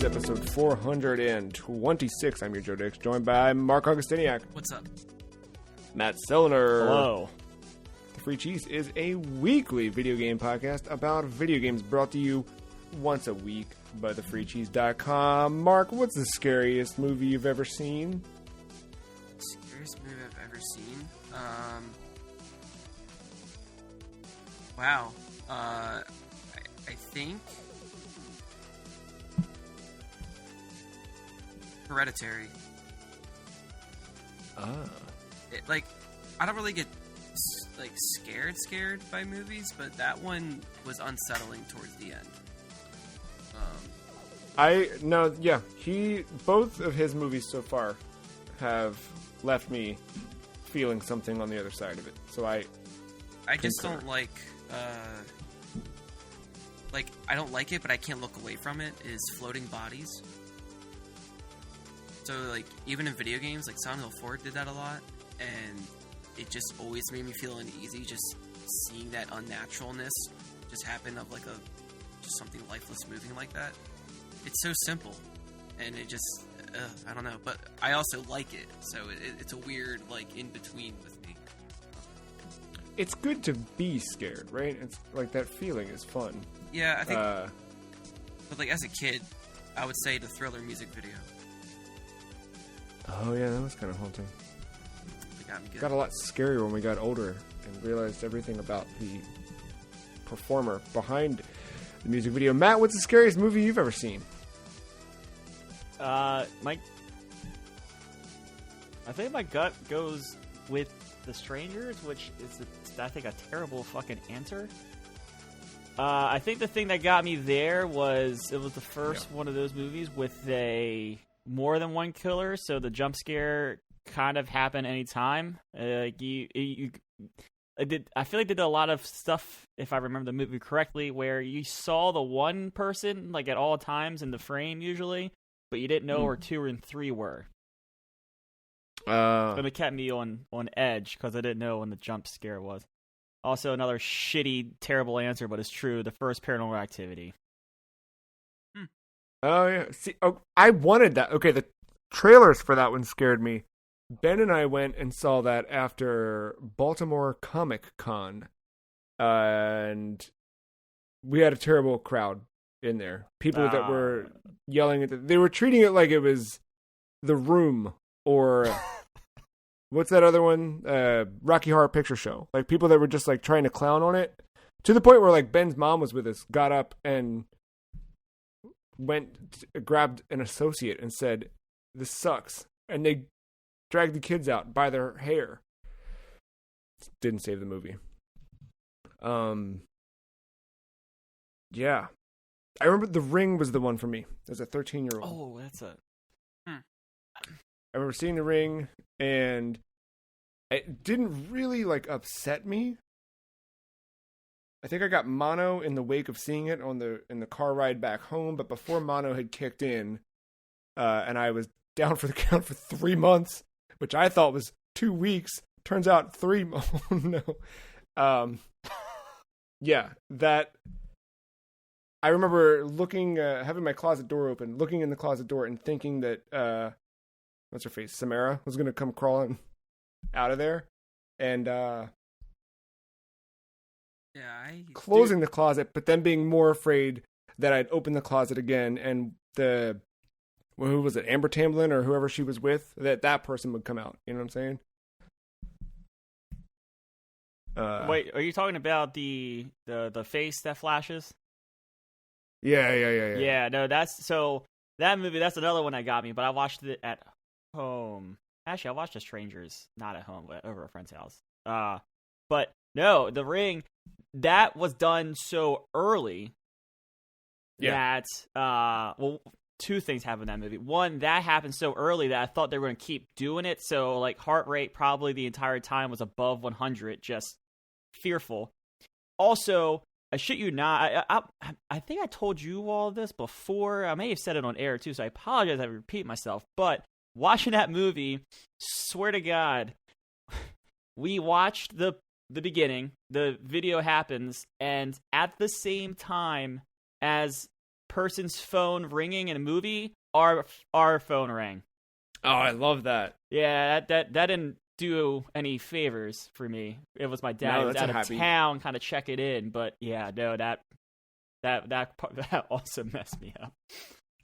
is episode 426. I'm your Joe Dix, joined by Mark Augustiniak. What's up? Matt Sellner. Hello. The Free Cheese is a weekly video game podcast about video games brought to you once a week by thefreecheese.com. Mark, what's the scariest movie you've ever seen? Scariest movie I've ever seen? Wow. I think Hereditary. I don't really get scared by movies, but that one was unsettling towards the end. Both of his movies so far have left me feeling something on the other side of it. So I just don't like I don't like it, but I can't look away from it, is floating bodies. So, even in video games, Silent Hill 4 did that a lot, and it just always made me feel uneasy just seeing that unnaturalness just happen of, just something lifeless moving like that. It's so simple, and it just, I don't know, but I also like it, so it's a weird, in-between with me. It's good to be scared, right? It's that feeling is fun. Yeah, I think, but as a kid, I would say the Thriller music video. Oh yeah, that was kind of haunting. It got me good. Got a lot scarier when we got older and realized everything about the performer behind the music video. Matt, what's the scariest movie you've ever seen? I think my gut goes with The Strangers, which is, I think, a terrible fucking answer. I think the thing that got me there was it was the first one of those movies with a more than one killer, so the jump scare kind of happened anytime. I feel like they did a lot of stuff, if I remember the movie correctly, where you saw the one person at all times in the frame usually, but you didn't know where 2 and 3 were. And it kept me on edge because I didn't know when the jump scare was. Also, another shitty, terrible answer, but it's true. The first Paranormal Activity. Oh, yeah. See, I wanted that. Okay, the trailers for that one scared me. Ben and I went and saw that after Baltimore Comic Con. And we had a terrible crowd in there. People that were yelling they were treating it like it was The Room or... What's that other one? Rocky Horror Picture Show. People that were just trying to clown on it. To the point where Ben's mom was with us, got up and grabbed an associate and said, "This sucks." And they dragged the kids out by their hair. Didn't save the movie. Yeah. I remember The Ring was the one for me as a 13-year-old. Oh, that's a... I remember seeing The Ring, and it didn't really upset me. I think I got mono in the wake of seeing it in the car ride back home, but before mono had kicked in, and I was down for the count for 3 months, which I thought was 2 weeks. Turns out 3. Oh no. Yeah, that. I remember looking, having my closet door open, looking in the closet door, and thinking that. What's her face? Samara was going to come crawling out of there. And closing the closet, but then being more afraid that I'd open the closet again and who was it? Amber Tamblyn or whoever she was with, that person would come out. You know what I'm saying? Wait, are you talking about the face that flashes? Yeah. Yeah, no, that movie, that's another one that got me, but I watched it at home. Actually, I watched The Strangers, not at home, but over a friend's house. But no, The Ring, that was done so early that, 2 things happened in that movie. One, that happened so early that I thought they were going to keep doing it. So, heart rate probably the entire time was above 100, just fearful. Also, I shit you not, I think I told you all this before. I may have said it on air too, so I apologize if I repeat myself. But watching that movie, swear to God, we watched the beginning, the video happens, and at the same time as person's phone ringing in a movie, our phone rang. Oh, I love that. Yeah, that didn't do any favors for me. It was my dad. He was out of town, kind of checking in. But yeah, no, that also messed me up.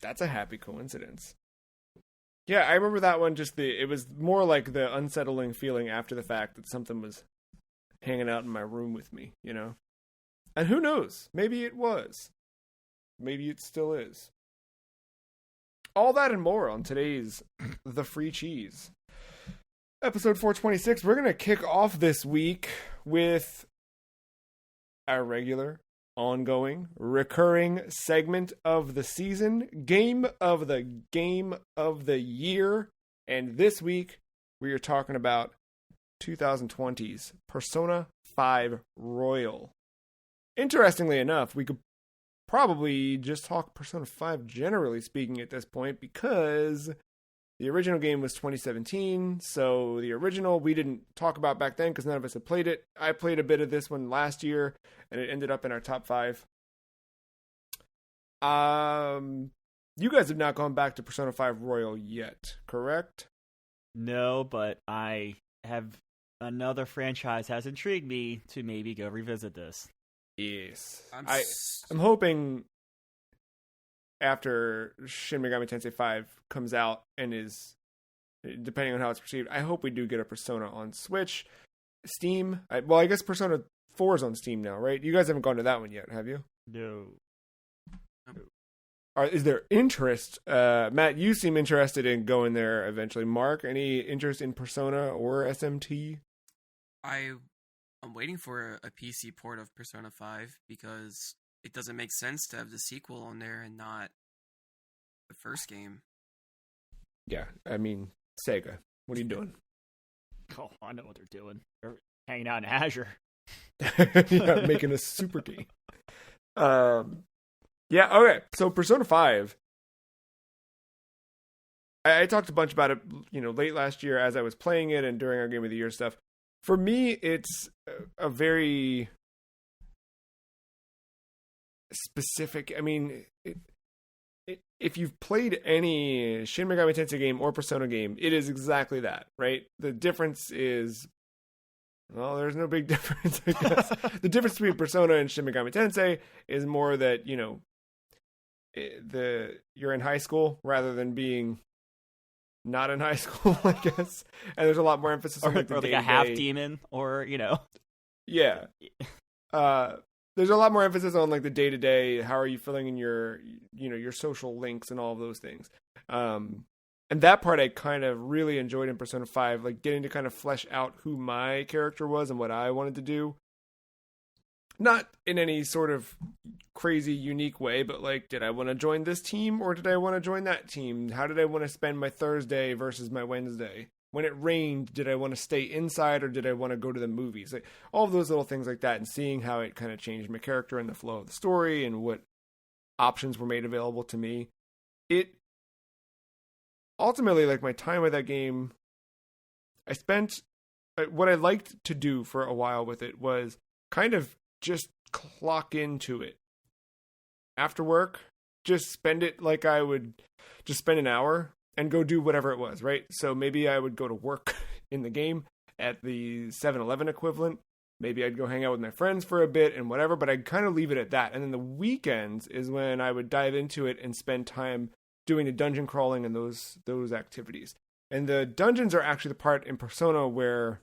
That's a happy coincidence. Yeah, I remember that one. It was more like the unsettling feeling after the fact that something was hanging out in my room with me, you know? And who knows? Maybe it was. Maybe it still is. All that and more on today's The Free Cheese. Episode 426, we're going to kick off this week with our regular, ongoing, recurring segment of the season, Game of the Year. And this week, we are talking about 2020's Persona 5 Royal. Interestingly enough, we could probably just talk Persona 5 generally speaking at this point, because the original game was 2017, so the original we didn't talk about back then because none of us had played it. I played a bit of this one last year, and it ended up in our top 5. You guys have not gone back to Persona 5 Royal yet, correct? No, but another franchise has intrigued me to maybe go revisit this. Yes. I'm hoping after Shin Megami Tensei 5 comes out and is, depending on how it's perceived, I hope we do get a Persona on Switch, Steam. I guess Persona 4 is on Steam now, right? You guys haven't gone to that one yet, have you? No. Is there interest? Matt, you seem interested in going there eventually. Mark, any interest in Persona or SMT? I'm waiting for a PC port of Persona 5 because it doesn't make sense to have the sequel on there and not the first game. Yeah, I mean, Sega, what are you doing? Oh, I know what they're doing. They're hanging out in Azure. Yeah, making a super game. Yeah, okay. So Persona 5. I talked a bunch about it, late last year as I was playing it and during our Game of the Year stuff. For me, it's a very specific. I mean, if you've played any Shin Megami Tensei game or Persona game, it is exactly that, right? The difference is, well, there's no big difference, I guess. The difference between Persona and Shin Megami Tensei is more that, you're in high school rather than being not in high school, I guess. And there's a lot more emphasis on like a half demon, or Yeah. There's a lot more emphasis on like the day to day. How are you filling in your social links and all of those things. And that part I kind of really enjoyed in Persona 5, like getting to kind of flesh out who my character was and what I wanted to do. Not in any sort of crazy, unique way, but like, did I want to join this team or did I want to join that team? How did I want to spend my Thursday versus my Wednesday? When it rained, did I want to stay inside or did I want to go to the movies? Like all of those little things like that, and seeing how it kind of changed my character and the flow of the story and what options were made available to me. It ultimately, like my time with that game, I spent, what I liked to do for a while with it was kind of just clock into it. After work, just spend it like I would just spend an hour and go do whatever it was, right? So maybe I would go to work in the game at the 7-Eleven equivalent. Maybe I'd go hang out with my friends for a bit and whatever, but I'd kind of leave it at that. And then the weekends is when I would dive into it and spend time doing the dungeon crawling and those activities. And the dungeons are actually the part in Persona where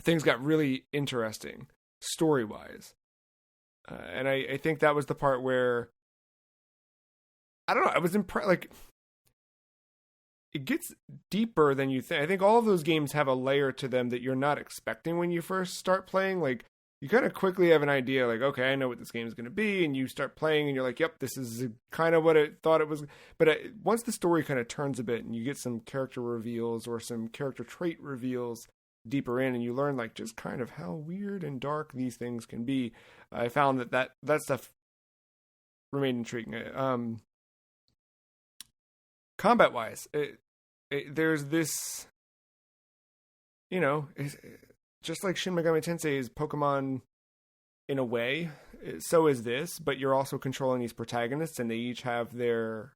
things got really interesting story-wise. And I think that was the part where, I don't know, I was impressed. Like, it gets deeper than you think. I think all of those games have a layer to them that you're not expecting when you first start playing. Like, you kind of quickly have an idea, like, okay, I know what this game is going to be, and you start playing, and you're like, yep, this is kind of what I thought it was. But once the story kind of turns a bit, and you get some character reveals or some character trait reveals deeper in, and you learn, like, just kind of how weird and dark these things can be, I found that stuff remained intriguing. Combat-wise, there's this, just like Shin Megami Tensei is Pokemon in a way, so is this, but you're also controlling these protagonists, and they each have their,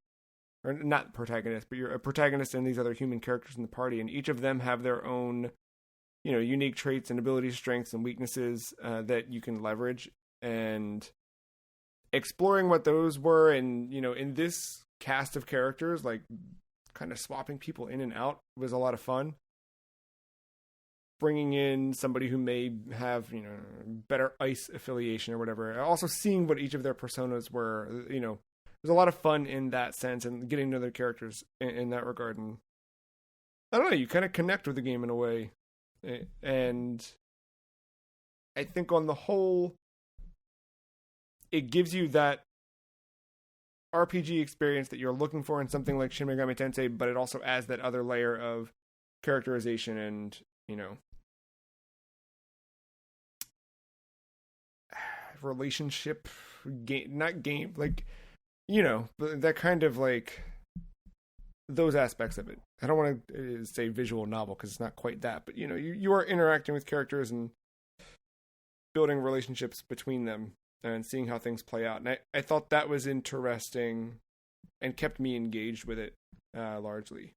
or not protagonists, but you're a protagonist and these other human characters in the party, and each of them have their own, unique traits and abilities, strengths, and weaknesses that you can leverage, and exploring what those were, and in this cast of characters, like kind of swapping people in and out was a lot of fun. Bringing in somebody who may have, better ice affiliation or whatever. Also seeing what each of their personas were, there's a lot of fun in that sense, and getting to their characters in that regard. And I don't know, you kind of connect with the game in a way. And I think on the whole, it gives you that RPG experience that you're looking for in something like Shin Megami Tensei, but it also adds that other layer of characterization and, relationship game, not game, like, that kind of like those aspects of it. I don't want to say visual novel because it's not quite that, but you are interacting with characters and building relationships between them and seeing how things play out. And I thought that was interesting and kept me engaged with it largely.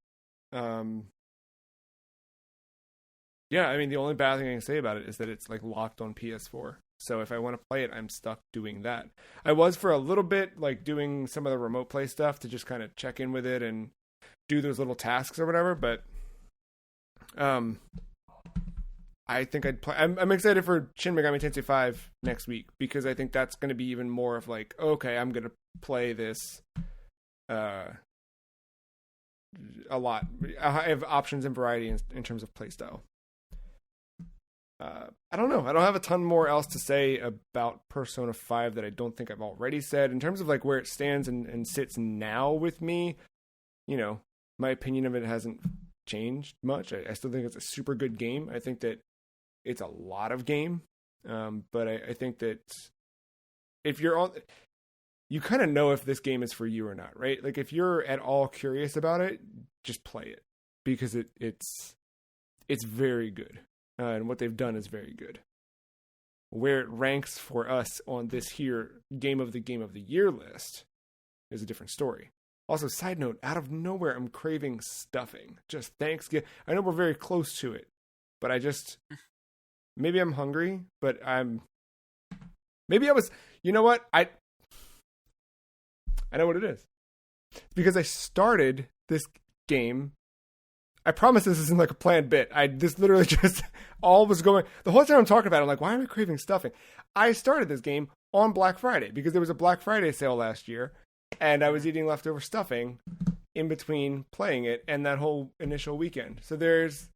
Yeah, I mean, the only bad thing I can say about it is that it's like locked on PS4. So if I want to play it, I'm stuck doing that. I was for a little bit like doing some of the remote play stuff to just kind of check in with it and do those little tasks or whatever. But I think I'd play. I'm excited for Shin Megami Tensei 5 next week because I think that's going to be even more of like, okay, I'm going to play this a lot. I have options and variety in terms of play style. I don't know. I don't have a ton more else to say about Persona 5 that I don't think I've already said. In terms of like where it stands and sits now with me, my opinion of it hasn't changed much. I still think it's a super good game. I think that it's a lot of game. But I think that if you're on, you kind of know if this game is for you or not, right? Like if you're at all curious about it, just play it because it's very good. And what they've done is very good. Where it ranks for us on this here Game of the Year list is a different story. Also, side note, out of nowhere, I'm craving stuffing. Just Thanksgiving. I know we're very close to it, but maybe I'm hungry, but you know what? I know what it is. Because I started this game. I promise this isn't like a planned bit. This literally just all was going. The whole time I'm talking about it, I'm like, why am I craving stuffing? I started this game on Black Friday because there was a Black Friday sale last year, and I was eating leftover stuffing in between playing it and that whole initial weekend. So there's...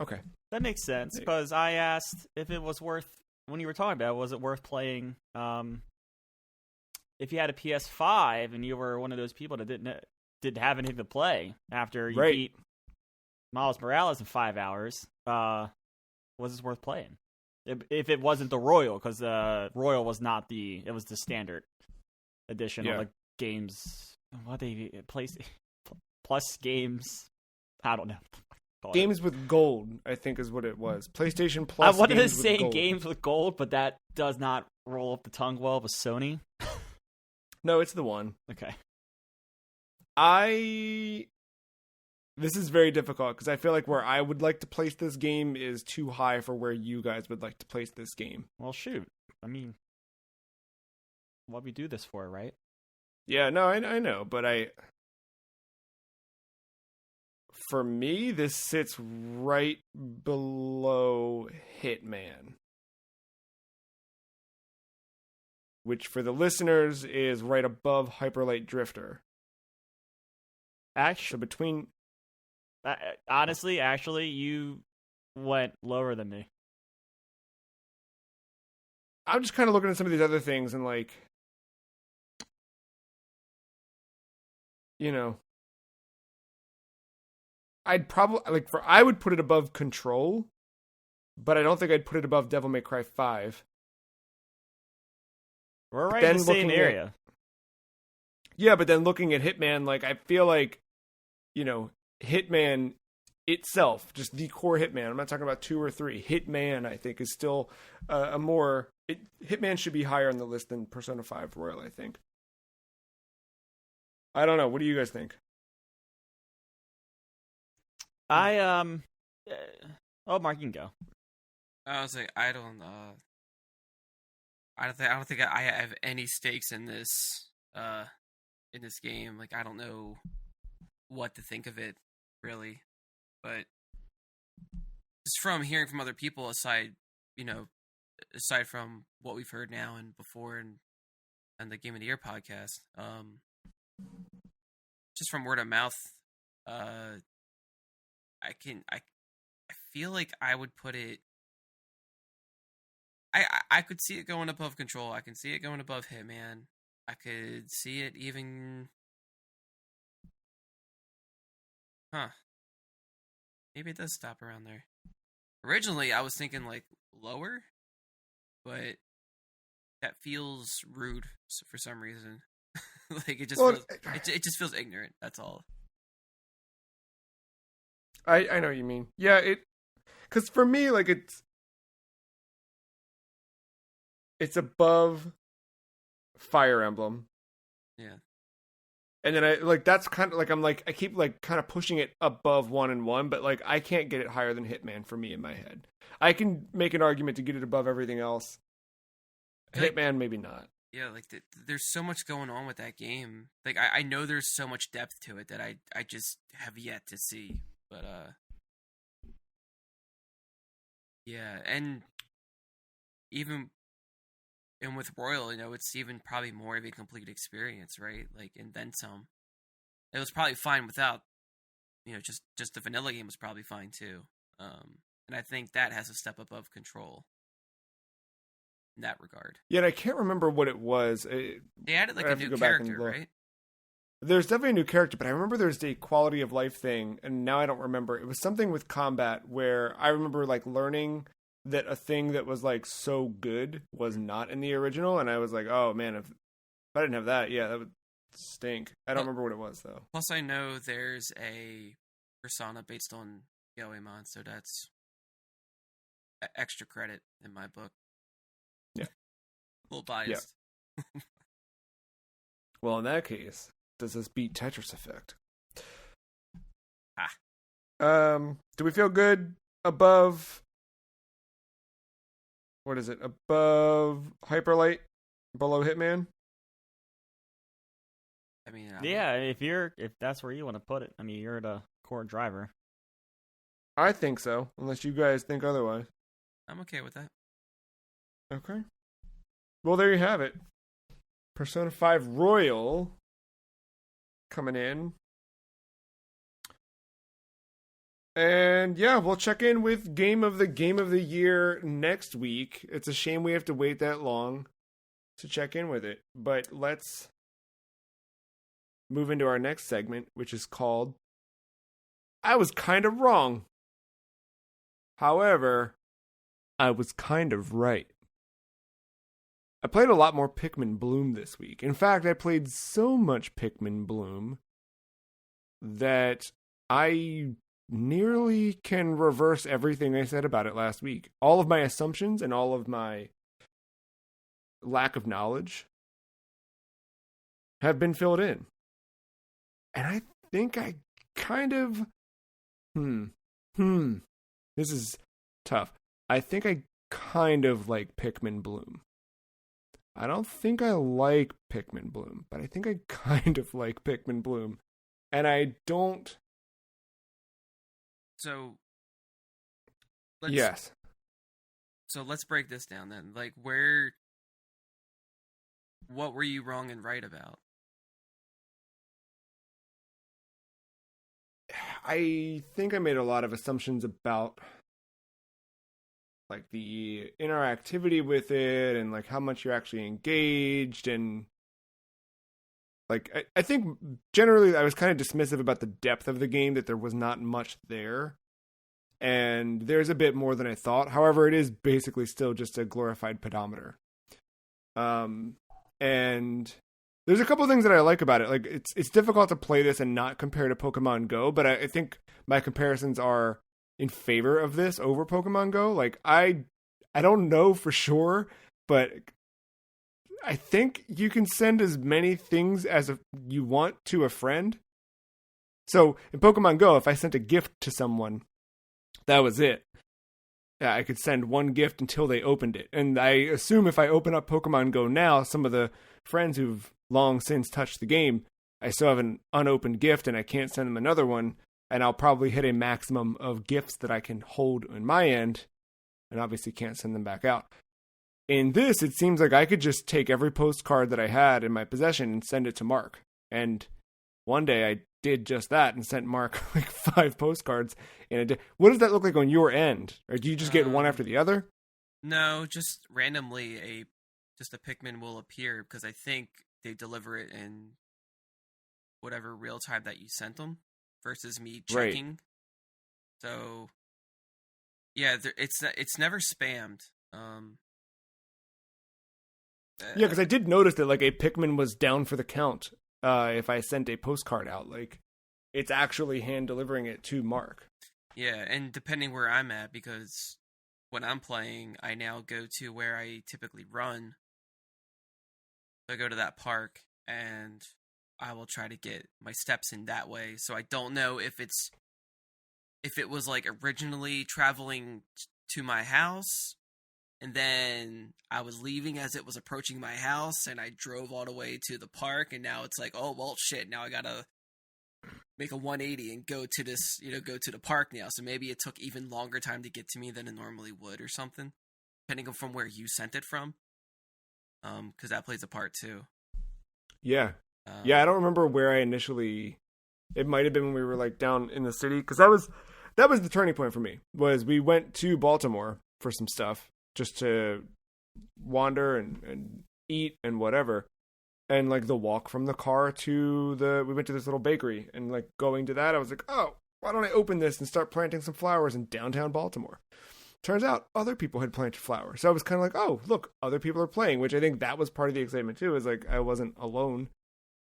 Okay. That makes sense because I asked if it was worth, when you were talking about it, was it worth playing if you had a PS5 and you were one of those people that didn't have anything to play after you beat Miles Morales in 5 hours, was this worth playing? If it wasn't the Royal, because Royal was not it was the standard edition of the games. What they plus games? I don't know. Games with gold, I think, is what it was. PlayStation Plus. I wanted to say games with gold, but that does not roll up the tongue well with Sony. No, it's the one. Okay. This is very difficult because I feel like where I would like to place this game is too high for where you guys would like to place this game. Well, shoot. I mean, what we do this for, right? Yeah, no, I know, but for me, this sits right below Hitman. Which, for the listeners, is right above Hyper Light Drifter. Actually, so between... honestly, you went lower than me. I'm just kind of looking at some of these other things and like... I'd probably... I would put it above Control, but I don't think I'd put it above Devil May Cry 5. We're right in the same area. Yeah, but then looking at Hitman, I feel like, Hitman itself, just the core Hitman, I'm not talking about 2 or 3, Hitman, I think, is still a more Hitman should be higher on the list than Persona 5 Royal, I think. I don't know. What do you guys think? Oh, Mark, you can go. I was like, I don't think I have any stakes in this game. Like, I don't know what to think of it, really. But just from hearing from other people, aside from what we've heard now and before and the Game of the Year podcast, just from word of mouth, I feel like I would put it. I could see it going above Control. I can see it going above Hitman. I could see it even. Maybe it does stop around there. Originally, I was thinking like lower, but that feels rude for some reason. Like it just feels ignorant. That's all. I know what you mean. Yeah, because for me, like it's above Fire Emblem. Yeah. And then that's kind of like I keep like kind of pushing it above 1 and 1, but like I can't get it higher than Hitman for me in my head. I can make an argument to get it above everything else. Hitman, maybe not. Yeah, like there's so much going on with that game. Like I know there's so much depth to it that I just have yet to see. But yeah, and with Royal, it's even probably more of a complete experience, right? Like, and then some. It was probably fine without, just the vanilla game was probably fine too. And I think that has a step above Control in that regard. Yeah, and I can't remember what it was. They added like a new character, right? There's definitely a new character, but I remember there's a quality of life thing, and now I don't remember. It was something with combat where I remember like learning that a thing that was like so good was not in the original, and I was like, oh man, if I didn't have that, yeah, that would stink. I don't remember what it was though. Plus, I know there's a Persona based on Goemon, so that's extra credit in my book. Yeah, a little biased. Yeah. Well, in that case, does this beat Tetris Effect? Do we feel good above? What is it? Above Hyperlight? Below Hitman? I mean, yeah, if that's where you want to put it. I mean, you're the core driver. I think so, unless you guys think otherwise. I'm okay with that. Okay. Well, there you have it. Persona 5 Royal coming in. And yeah, we'll check in with Game of the Year next week. It's a shame we have to wait that long to check in with it. But let's move into our next segment, which is called I Was Kind of Wrong. However, I was kind of right. I played a lot more Pikmin Bloom this week. In fact, I played so much Pikmin Bloom that I nearly can reverse everything I said about it last week. All of my assumptions and all of my lack of knowledge have been filled in. And I think I kind of... This is tough. I think I kind of like Pikmin Bloom. I don't think I like Pikmin Bloom, but I think I kind of like Pikmin Bloom. And I don't... So, yes. So let's break this down then. Like, what were you wrong and right about? I think I made a lot of assumptions about like the interactivity with it and like how much you're actually engaged, and like I think generally I was kind of dismissive about the depth of the game, that there was not much there, and there's a bit more than I thought. However, it is basically still just a glorified pedometer. And there's a couple of things that I like about it. Like it's difficult to play this and not compare to Pokemon Go, but I think my comparisons are in favor of this over Pokemon Go. Like I don't know for sure but I think you can send as many things as you want to a friend. So in Pokemon Go, if I sent a gift to someone, that was it. Yeah, I could send one gift until they opened it. And I assume if I open up Pokemon Go now, some of the friends who've long since touched the game, I still have an unopened gift and I can't send them another one. And I'll probably hit a maximum of gifts that I can hold in my end, and obviously can't send them back out. In this, it seems like I could just take every postcard that I had in my possession and send it to Mark. And one day I did just that and sent Mark like 5 postcards in a day. What does that look like on your end? Or do you just get one after the other? No, just randomly a Pikmin will appear because I think they deliver it in whatever real time that you sent them versus me checking. Right. So yeah, it's never spammed. Yeah, because I did notice that like a Pikmin was down for the count. If I sent a postcard out, like it's actually hand delivering it to Mark. Yeah, and depending where I'm at, because when I'm playing, I now go to where I typically run. I go to that park, and I will try to get my steps in that way. So I don't know if it was like originally traveling to my house, and then I was leaving as it was approaching my house, and I drove all the way to the park, and now it's like, oh, well, shit, now I gotta make a 180 and go to this, go to the park now. So maybe it took even longer time to get to me than it normally would or something, depending on from where you sent it from. Because that plays a part too. Yeah. Yeah, I don't remember where I initially... It might have been when we were like down in the city, because that was the turning point for me, was we went to Baltimore for some stuff, just to wander and eat and whatever. And like the walk from the car we went to this little bakery, and like going to that, I was like, oh, why don't I open this and start planting some flowers in downtown Baltimore? Turns out other people had planted flowers. So I was kind of like, oh, look, other people are playing, which I think that was part of the excitement too, is like I wasn't alone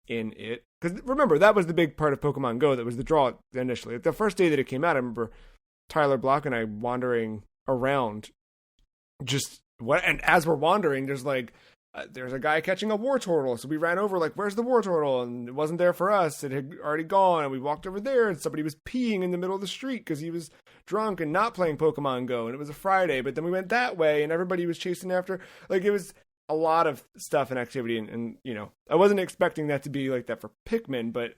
in it. Because remember, that was the big part of Pokemon Go that was the draw initially. The first day that it came out, I remember Tyler Block and I wandering around and as we're wandering, there's like there's a guy catching a Wartortle, so we ran over like, where's the Wartortle? And it wasn't there for us, it had already gone, and we walked over there and somebody was peeing in the middle of the street because he was drunk and not playing Pokemon Go, and it was a Friday, but then we went that way and everybody was chasing after, like it was a lot of stuff and activity, and I wasn't expecting that to be like that for Pikmin, but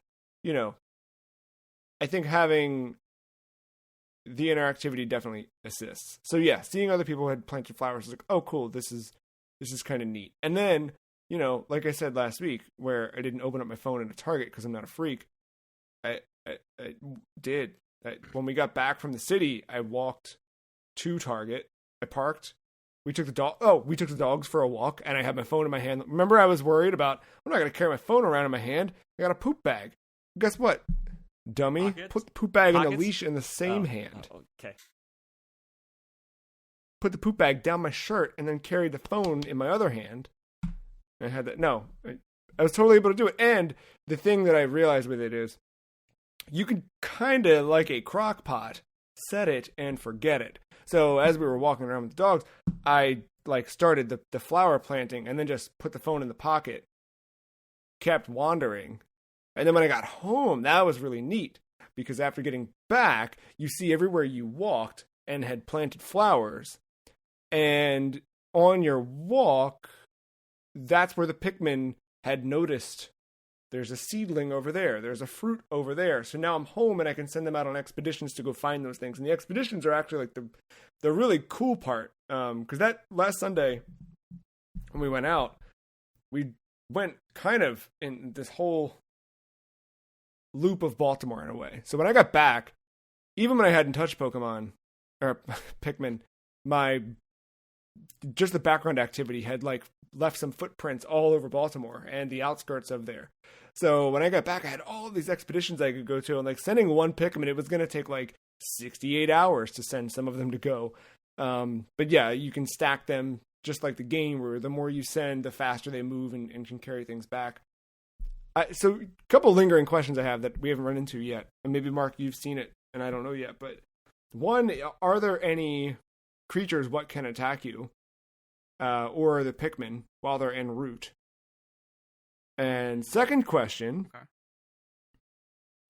I think having the interactivity definitely assists. So yeah, seeing other people who had planted flowers was like, oh cool, this is kind of neat. And then, like I said last week, where I didn't open up my phone at a Target because I'm not a freak, I did. When we got back from the city, I walked to Target. I parked. We took the dogs for a walk, and I had my phone in my hand. Remember, I was worried about, I'm not going to carry my phone around in my hand. I got a poop bag. Guess what? Dummy. Pockets? Put the poop bag and Pockets? the leash in the same hand. Okay. Put the poop bag down my shirt and then carried the phone in my other hand. I had that. No, I was totally able to do it. And the thing that I realized with it is you can kind of, like a crock pot, set it and forget it. So as we were walking around with the dogs, I like started the flower planting and then just put the phone in the pocket, kept wandering. And then when I got home, that was really neat, because after getting back, you see everywhere you walked and had planted flowers. And on your walk, that's where the Pikmin had noticed there's a seedling over there. There's a fruit over there. So now I'm home and I can send them out on expeditions to go find those things. And the expeditions are actually like the really cool part. Because that last Sunday when we went out, we went kind of in this whole loop of Baltimore in a way. So when I got back, even when I hadn't touched Pokemon or Pikmin, just the background activity had like left some footprints all over Baltimore and the outskirts of there. So when I got back, I had all these expeditions I could go to, and like sending one Pikmin, it was going to take like 68 hours to send some of them to go. But yeah, you can stack them just like the game, where the more you send, the faster they move and can carry things back. So a couple lingering questions I have that we haven't run into yet. And maybe Mark, you've seen it and I don't know yet, but one, are there any creatures what can attack you? or the Pikmin while they're en route. And second question, Okay.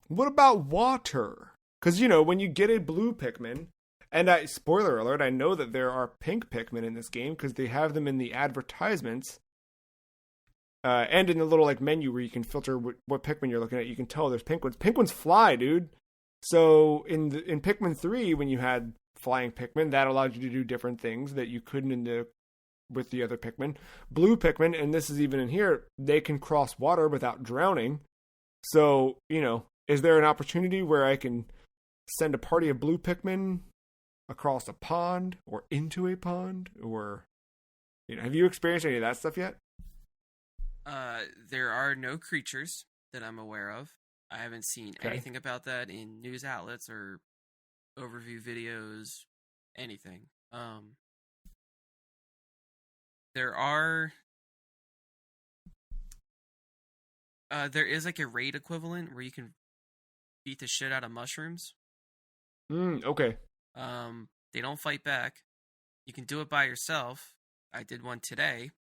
what about water? Because, when you get a blue Pikmin, and spoiler alert, I know that there are pink Pikmin in this game because they have them in the advertisements. And in the little menu where you can filter what Pikmin you're looking at, you can tell there's pink ones. Pink ones fly, dude. So in Pikmin 3, when you had flying Pikmin, that allowed you to do different things that you couldn't with the other Pikmin. Blue Pikmin, and this is even in here, they can cross water without drowning. So, is there an opportunity where I can send a party of blue Pikmin across a pond or into a pond? Or, have you experienced any of that stuff yet? There are no creatures that I'm aware of. I haven't seen Okay. anything about that in news outlets or overview videos, anything. There is a raid equivalent where you can beat the shit out of mushrooms. Okay. They don't fight back. You can do it by yourself. I did one today,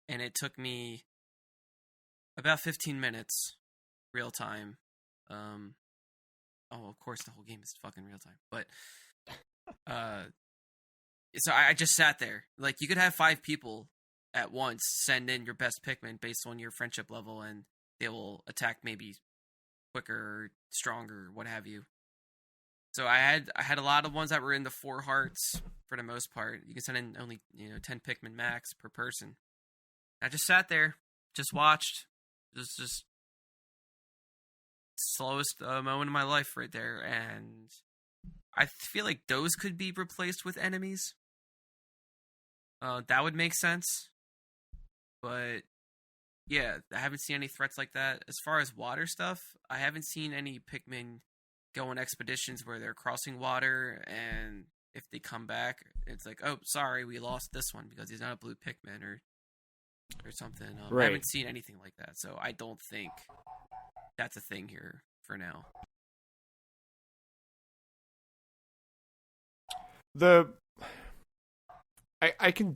and it took me about 15 minutes, real time. Of course, the whole game is fucking real time. But, so I just sat there. You could have 5 people at once send in your best Pikmin based on your friendship level, and they will attack maybe quicker, or stronger, what have you. So I had a lot of ones that were in the 4 hearts for the most part. You can send in only 10 Pikmin max per person. I just sat there, just watched. Just slowest moment of my life right there, and I feel like those could be replaced with enemies. That would make sense, but yeah, I haven't seen any threats like that. As far as water stuff, I haven't seen any Pikmin go on expeditions where they're crossing water, and if they come back, it's oh, sorry, we lost this one because he's not a blue Pikmin or something. Right. I haven't seen anything like that, so I don't think that's a thing here for now. I can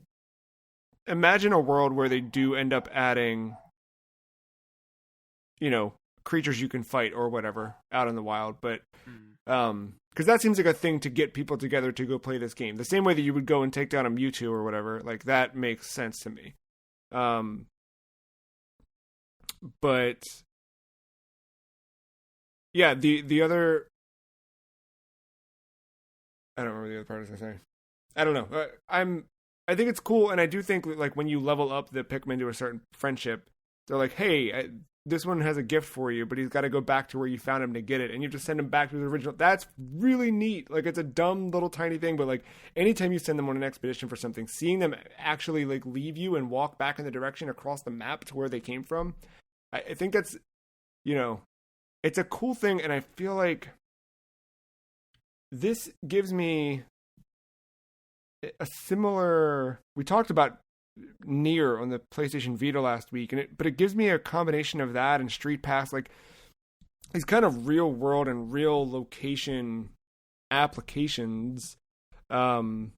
imagine a world where they do end up adding, creatures you can fight or whatever out in the wild, but because that seems like a thing to get people together to go play this game. The same way that you would go and take down a Mewtwo or whatever, that makes sense to me. But yeah, the other, I don't remember the other part I was gonna say. I don't know. I think it's cool, and I do think when you level up the Pikmin to a certain friendship, they're hey, this one has a gift for you, but he's got to go back to where you found him to get it, and you have to send him back to the original. That's really neat. It's a dumb little tiny thing, but anytime you send them on an expedition for something, seeing them actually leave you and walk back in the direction across the map to where they came from, I think that's, it's a cool thing, and I feel like this gives me a similar. We talked about Nier on the PlayStation Vita last week, but it gives me a combination of that and Street Pass, these kind of real world and real location applications. I don't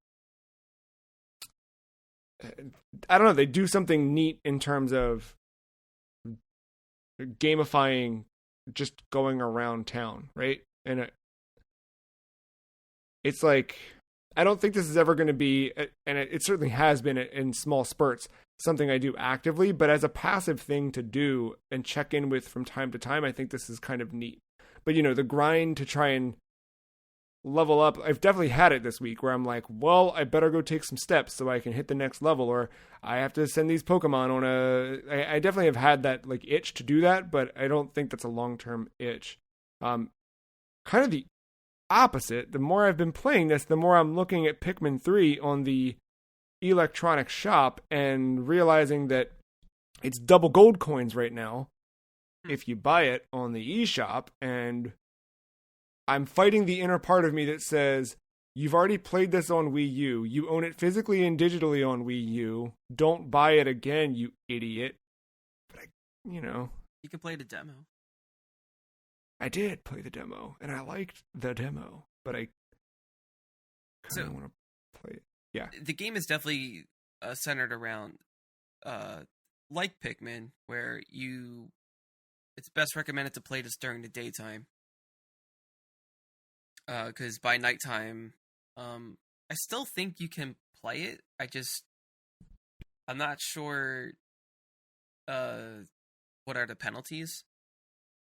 know. They do something neat in terms of gamifying just going around town, right? And it's I don't think this is ever going to be, and it certainly has been in small spurts, something I do actively, but as a passive thing to do and check in with from time to time, I think this is kind of neat. But, the grind to try and level up, I've definitely had it this week where I'm well, I better go take some steps so I can hit the next level, or I have to send these Pokemon on I definitely have had that itch to do that, but I don't think that's a long-term itch. Kind of the opposite. The more I've been playing this, the more I'm looking at Pikmin 3 on the electronic shop and realizing that it's double gold coins right now if you buy it on the eShop, and I'm fighting the inner part of me that says, you've already played this on Wii U. You own it physically and digitally on Wii U. Don't buy it again, you idiot. But You can play the demo. I did play the demo, and I liked the demo, but I kind of want to play it. Yeah. The game is definitely centered around like Pikmin, where it's best recommended to play just during the daytime. Because by nighttime, I still think you can play it. I'm not sure what are the penalties,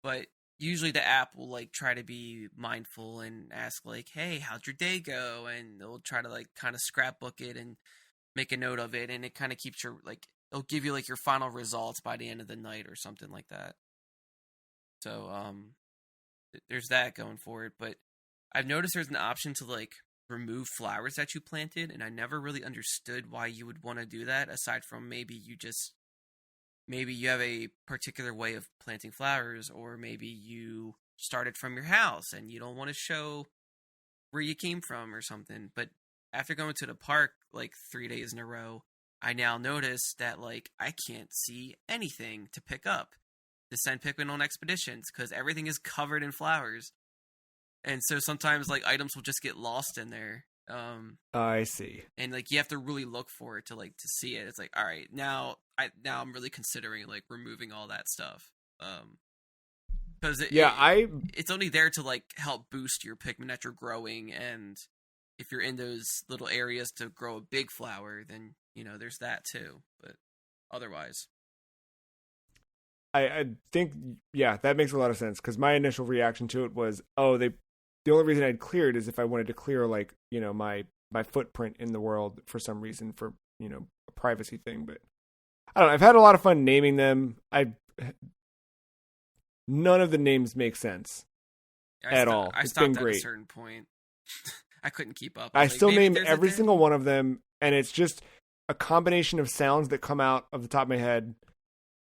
but usually the app will like try to be mindful and ask like, "Hey, how'd your day go?" And they'll try to like kind of scrapbook it and make a note of it, and it kind of keeps your like it'll give you like your final results by the end of the night or something like that. So there's that going for it, but I've noticed there's an option to like remove flowers that you planted, and I never really understood why you would want to do that, aside from maybe you have a particular way of planting flowers, or maybe you started from your house and you don't want to show where you came from or something. But after going to the park like 3 days in a row, I now notice that like I can't see anything to pick up to send Pikmin on expeditions because everything is covered in flowers. And so sometimes like items will just get lost in there. I see. And like you have to really look for it to see it. It's like, all right, now I'm really considering like removing all that stuff. Because it's only there to like help boost your Pikmin that you're growing, and if you're in those little areas to grow a big flower, then there's that too. But otherwise, I think that makes a lot of sense, because my initial reaction to it was, the only reason I'd clear it is if I wanted to clear like my footprint in the world for some reason, for a privacy thing. But I don't know. I've had a lot of fun naming them. None of the names make sense at all. I It's stopped been at great. a certain point. I couldn't keep up. I was still like, maybe name there's every a thing. single one of them, and it's just a combination of sounds that come out of the top of my head.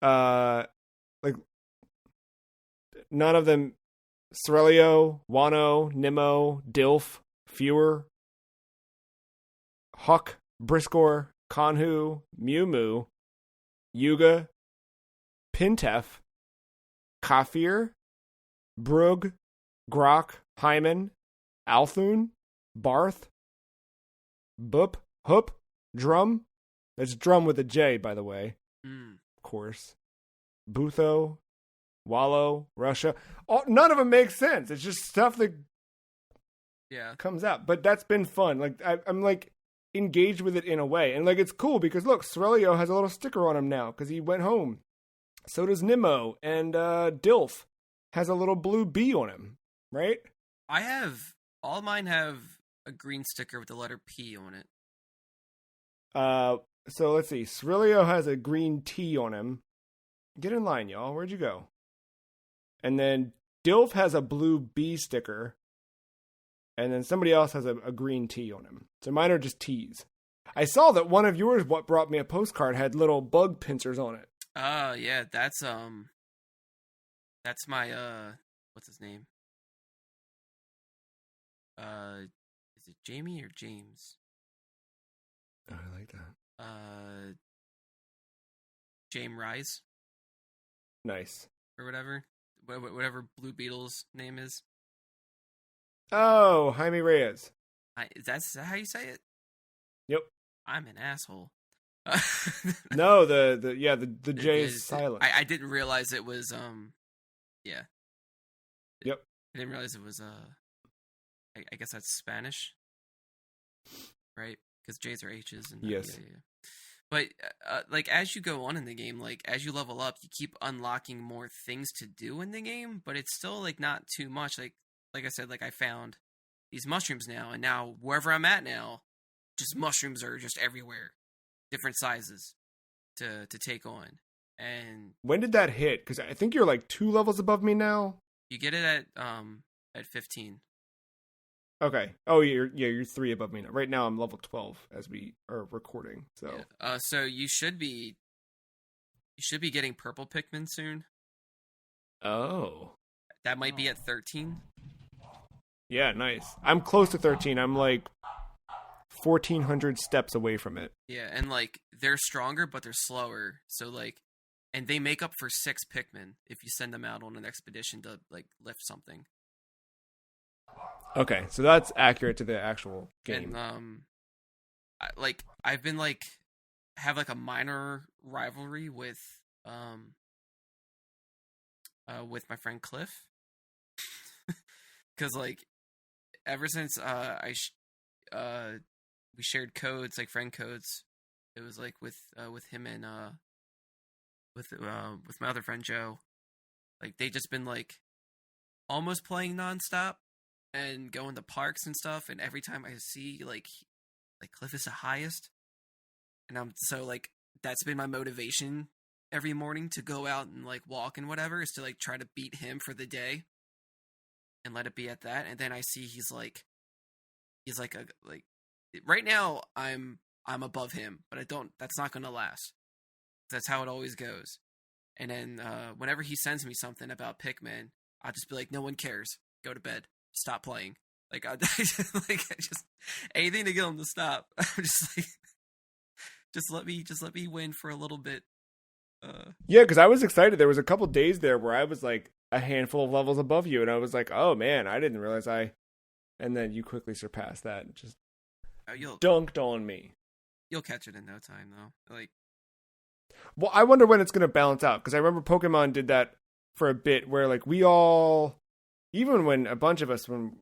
Like none of them. Cerelio, Wano, Nimmo, Dilf, Fewer, Huck, Briskor, Konhu, Mew Moo, Yuga, Pintef, Kafir, Brug, Grok, Hyman, Althun, Barth, Bup, Hup, Drum. That's Drum with a J, by the way. Of course. Butho, Wallow, Russia. None of them make sense. It's just stuff that comes out. But that's been fun. Like I'm like engaged with it in a way, and like it's cool because look, Cerelio has a little sticker on him now because he went home. So does Nimmo, and Dilf has a little blue bee on him. Right? All of mine have a green sticker with the letter P on it. So let's see. Cerelio has a green T on him. Get in line, y'all. Where'd you go? And then Dilf has a blue bee sticker. And then somebody else has a green T on him. So mine are just T's. I saw that one of yours, what brought me a postcard, had little bug pincers on it. Oh, yeah. That's my, what's his name? Is it Jamie or James? Oh, I like that. James Rise. Nice. Or whatever Blue Beetle's name is. Oh, Jaime Reyes. Is that how you say it? Yep. I'm an asshole. No, the J is silent. I didn't realize it was yeah. Yep. I didn't realize it was I guess that's Spanish, right? Because J's are H's and yes. Yeah. But like as you go on in the game, like as you level up, you keep unlocking more things to do in the game, but it's still like not too much. Like I said, like I found these mushrooms now, and now wherever I'm at now, just mushrooms are just everywhere, different sizes to take on. And when did that hit? Because I think you're like 2 levels above me now. You get it at 15. Okay. Oh, you're 3 above me now. Right now, I'm level 12 as we are recording. So, so you should be getting purple Pikmin soon. Oh, that might be at 13. Yeah, nice. I'm close to 13. I'm like 1,400 steps away from it. Yeah, and like they're stronger, but they're slower. So like, and they make up for 6 Pikmin if you send them out on an expedition to like lift something. Okay, so that's accurate to the actual game. And I've been like have like a minor rivalry with my friend Cliff, because like ever since we shared codes, like friend codes. It was like with him and with my other friend Joe. Like they just been like almost playing nonstop and going to parks and stuff. And every time I see like Cliff is the highest, and I'm so like that's been my motivation every morning to go out and like walk and whatever is to like try to beat him for the day and let it be at that. And then I see he's like right now I'm above him, but that's not gonna last. That's how it always goes. And then whenever he sends me something about Pikmin, I'll just be like, no one cares. Go to bed. Stop playing. Like I just anything to get him to stop. I'm just like, just let me win for a little bit. Yeah, because I was excited. There was a couple days there where I was like a handful of levels above you, and I was like, oh man, I didn't realize and then you quickly surpassed that and just dunked on me. You'll catch it in no time, though. Like, well, I wonder when it's going to balance out, because I remember Pokemon did that for a bit, where like we all, even when a bunch of us, when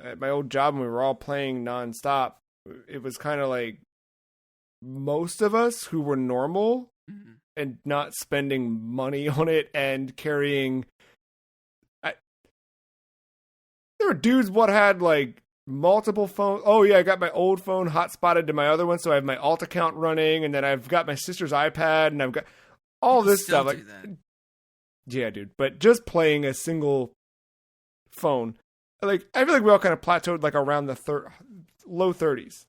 at my old job, when we were all playing nonstop, it was kind of like most of us who were normal and not spending money on it and carrying. There were dudes what had like multiple phones. Oh yeah, I got my old phone hotspotted to my other one, so I have my alt account running, and then I've got my sister's iPad, and I've got all this stuff. Like, yeah, dude. But just playing a single phone, like I feel like we all kind of plateaued like around the low 30s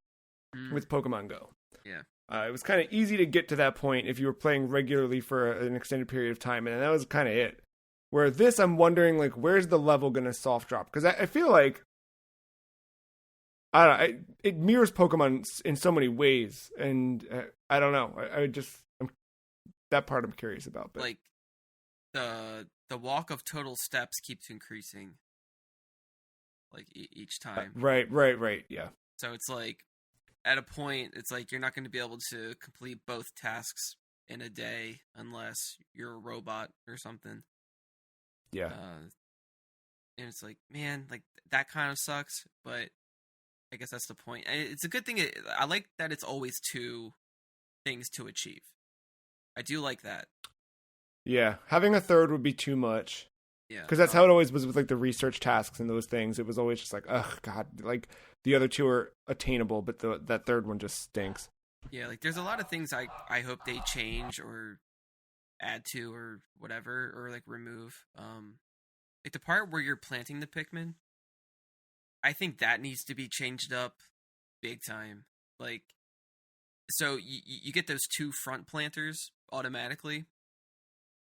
with Pokemon Go. Yeah, it was kind of easy to get to that point if you were playing regularly for an extended period of time, and that was kind of it. Where this, I'm wondering, like, where's the level going to soft drop? Because I feel like, I don't know, it mirrors Pokemon in so many ways, and I don't know. That part I'm curious about. But. Like, the walk of total steps keeps increasing, like, each time. Right, yeah. So it's like, at a point, it's like you're not going to be able to complete both tasks in a day unless you're a robot or something. Yeah. And it's like, man, like that kind of sucks, but I guess that's the point. And it's a good thing. I like that it's always 2 things to achieve. I do like that. Yeah. Having a third would be too much. Yeah. Because that's how it always was with like the research tasks and those things. It was always just like, ugh, God, like the other 2 are attainable, but that third one just stinks. Yeah. Like there's a lot of things I hope they change or add to or whatever, or like remove. Like the part where you're planting the Pikmin, I think that needs to be changed up big time. Like, so you get those 2 front planters automatically.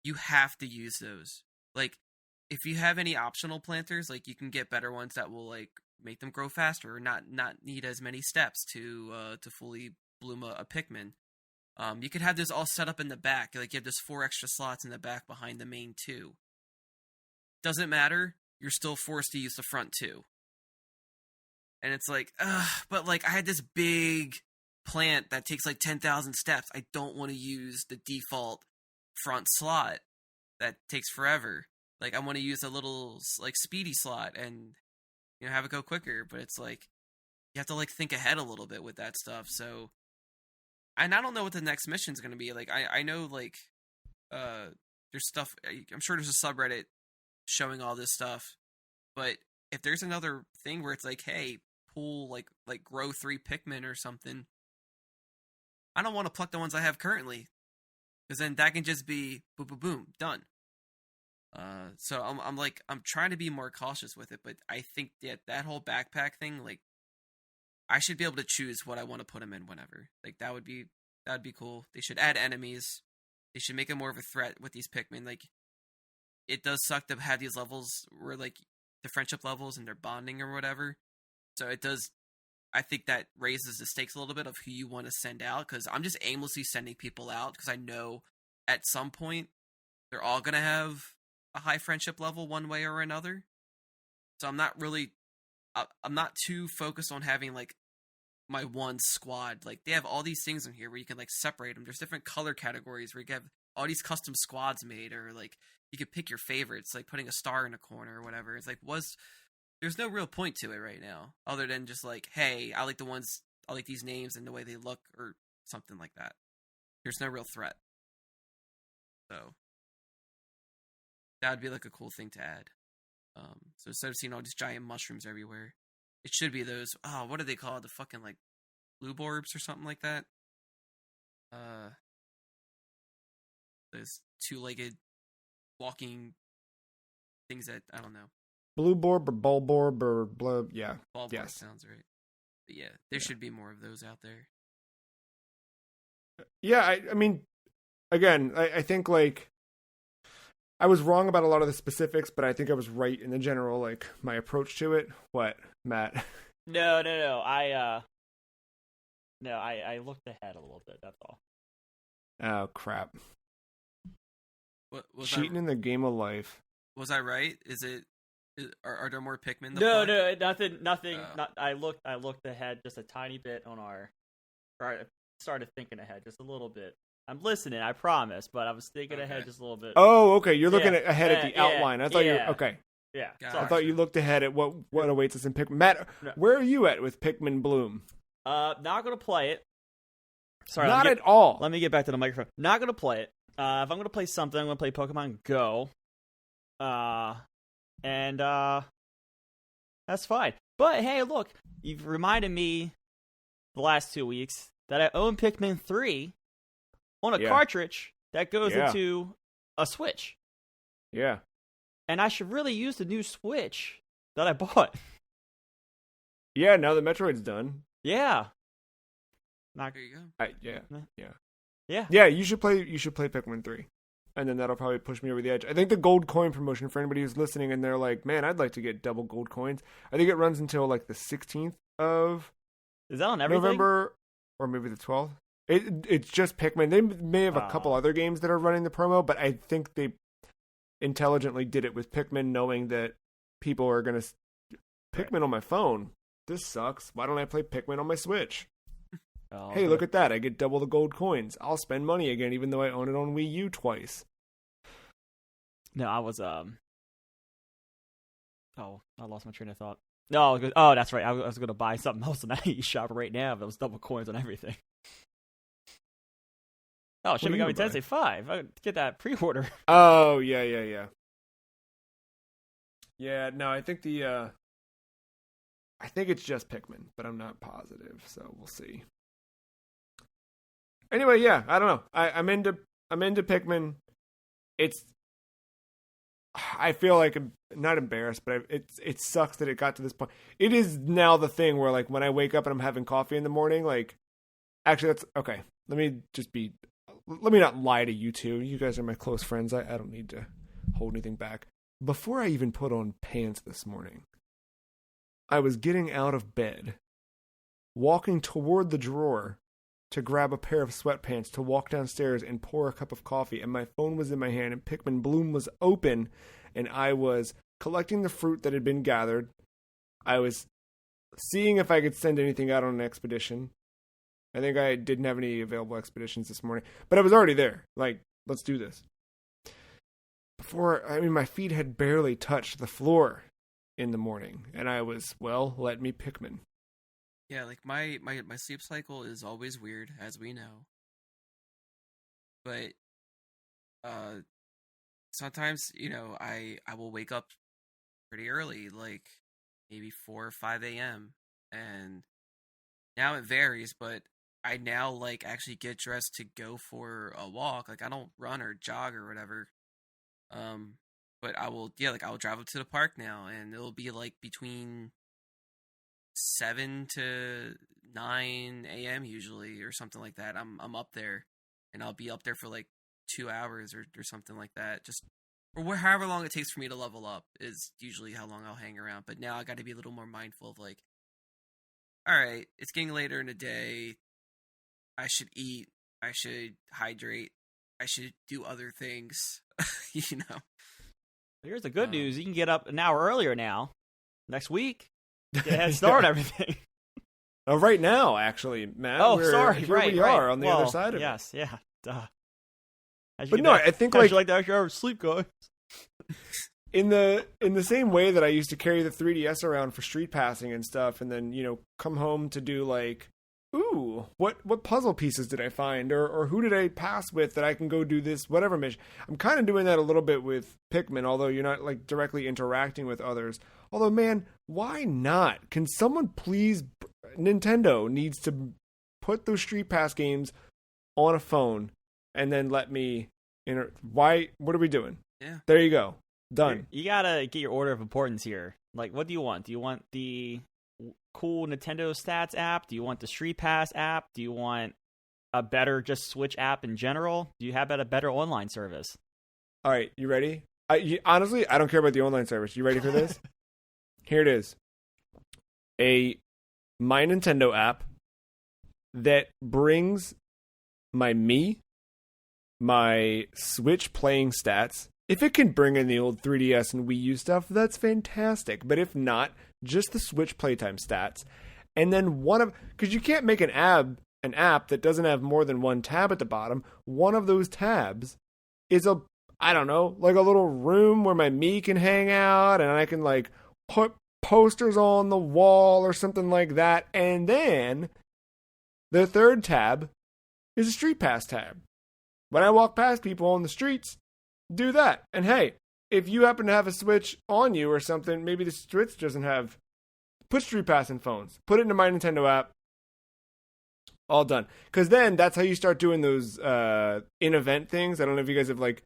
You have to use those. Like, if you have any optional planters, like you can get better ones that will like make them grow faster or not need as many steps to fully bloom a Pikmin. You could have this all set up in the back. Like, you have this 4 extra slots in the back behind the main 2. Doesn't matter. You're still forced to use the front 2. And it's like, but like, I had this big plant that takes like 10,000 steps. I don't want to use the default front slot that takes forever. Like, I want to use a little like speedy slot and, you know, have it go quicker. But it's like, you have to like think ahead a little bit with that stuff. So, and I don't know what the next mission's going to be. Like, I know, like, there's stuff, I'm sure there's a subreddit showing all this stuff, but if there's another thing where it's like, hey, pull, like grow 3 Pikmin or something, I don't want to pluck the ones I have currently, because then that can just be boom, boom, boom, done. So I'm trying to be more cautious with it, but I think that whole backpack thing, like, I should be able to choose what I want to put them in whenever. Like, that would be cool. They should add enemies. They should make it more of a threat with these Pikmin. Like, it does suck to have these levels where, like, the friendship levels and they're bonding or whatever. So it does, I think that raises the stakes a little bit of who you want to send out, because I'm just aimlessly sending people out because I know at some point they're all going to have a high friendship level one way or another. So I'm not too focused on having, like, my one squad. Like they have all these things in here where you can like separate them. There's different color categories where you can have all these custom squads made, or like you could pick your favorites, like putting a star in a corner or whatever. It's like there's no real point to it right now, other than just like, hey, I like these names and the way they look, or something like that. There's no real threat. So that would be like a cool thing to add. So instead of seeing all these giant mushrooms everywhere, it should be those. Oh, what do they call it? The fucking like blue orbs or something like that. Those two-legged walking things that I don't know. Blue Borb or Bulborb or Blub, yeah. Bulborb yes. sounds right. But yeah, there should be more of those out there. Yeah, I mean, again, I think like I was wrong about a lot of the specifics, but I think I was right in the general, like my approach to it. What, Matt? No. I looked ahead a little bit. That's all. Oh crap! What was cheating in the game of life? Was I right? Are there more Pikmin? No, nothing. I looked ahead just a tiny bit on our. Or I started thinking ahead just a little bit. I'm listening, I promise, but I was thinking ahead just a little bit. Oh, okay. You're looking ahead at the outline. I thought you were okay. Yeah, I thought you looked ahead at what awaits us in Pikmin. Matt, where are you at with Pikmin Bloom? Not gonna play it. Sorry, not at all. Let me get back to the microphone. Not gonna play it. If I'm gonna play something, I'm gonna play Pokemon Go. And that's fine. But hey, look, you've reminded me the last 2 weeks that I own Pikmin 3 on a cartridge that goes into a Switch. Yeah. And I should really use the new Switch that I bought. Yeah, now that Metroid's done. Yeah. There you go. Yeah, you should play Pikmin 3. And then that'll probably push me over the edge. I think the gold coin promotion, for anybody who's listening and they're like, man, I'd like to get double gold coins. I think it runs until like the 16th of Is that on everything? November, or maybe the 12th. It's just Pikmin. They may have a couple other games that are running the promo, but I think they intelligently did it with Pikmin, knowing that people are going to... Pikmin on my phone? This sucks. Why don't I play Pikmin on my Switch? Hey, look at that. I get double the gold coins. I'll spend money again, even though I own it on Wii U twice. No, I was, I lost my train of thought. No, that's right. I was going to buy something else on that eShop right now, but it was double coins on everything. Oh, Shin Megami Tensei 5. I get that pre-order. Oh, yeah. Yeah, no, I think I think it's just Pikmin, but I'm not positive, so we'll see. Anyway, yeah, I don't know. I'm into Pikmin. I feel like I'm not embarrassed, but it sucks that it got to this point. It is now the thing where like when I wake up and I'm having coffee in the morning, like actually that's okay. Let me not lie to you two. You guys are my close friends. I don't need to hold anything back. Before I even put on pants this morning, I was getting out of bed, walking toward the drawer to grab a pair of sweatpants to walk downstairs and pour a cup of coffee, and my phone was in my hand and Pikmin Bloom was open, and I was collecting the fruit that had been gathered. I was seeing if I could send anything out on an expedition. I think I didn't have any available expeditions this morning, but I was already there. Like, let's do this. My feet had barely touched the floor in the morning, and I was, let me Pikmin. Yeah, like my sleep cycle is always weird, as we know. But sometimes, I will wake up pretty early, like maybe 4 or 5 a.m. And now it varies, but I now like actually get dressed to go for a walk. Like I don't run or jog or whatever. But I will drive up to the park now, and it'll be like between 7 to 9 a.m. usually, or something like that. I'm up there, and I'll be up there for like 2 hours or something like that. Or however long it takes for me to level up is usually how long I'll hang around. But now I got to be a little more mindful of like, all right, it's getting later in the day. I should eat. I should hydrate. I should do other things. Here's the good news. You can get up an hour earlier now. Next week. Get a head start on everything. Right now, actually, Matt. Oh, sorry. Here right, we right. are on the other side of it. Yes, yeah. Duh. But no, I think like that extra hour of sleep, guys. in the same way that I used to carry the 3DS around for street passing and stuff, and then come home to do like, ooh, what puzzle pieces did I find, or who did I pass with that I can go do this whatever mission. I'm kind of doing that a little bit with Pikmin, although you're not like directly interacting with others. Although, man, why not? Can someone please? Nintendo needs to put those Street Pass games on a phone and then let me. Why? What are we doing? Yeah. There you go. Done. You gotta get your order of importance here. Like, what do you want? Do you want the cool Nintendo Stats app? Do you want the Street Pass app? Do you want a better just Switch app in general? Do you have a better online service? All right, you ready? Honestly, I don't care about the online service. You ready for this? Here it is. A My Nintendo app that brings my Switch playing stats. If it can bring in the old 3DS and Wii U stuff, that's fantastic. But if not, just the Switch playtime stats. And then because you can't make an app that doesn't have more than one tab at the bottom. One of those tabs is like a little room where my Mii can hang out, and I can like put posters on the wall or something like that. And then the third tab is a Street Pass tab. When I walk past people on the streets, do that. And hey, if you happen to have a Switch on you or something, maybe the Switch doesn't have, put Street Pass in phones. Put it into My Nintendo app. All done. Because then that's how you start doing those in-event things. I don't know if you guys have like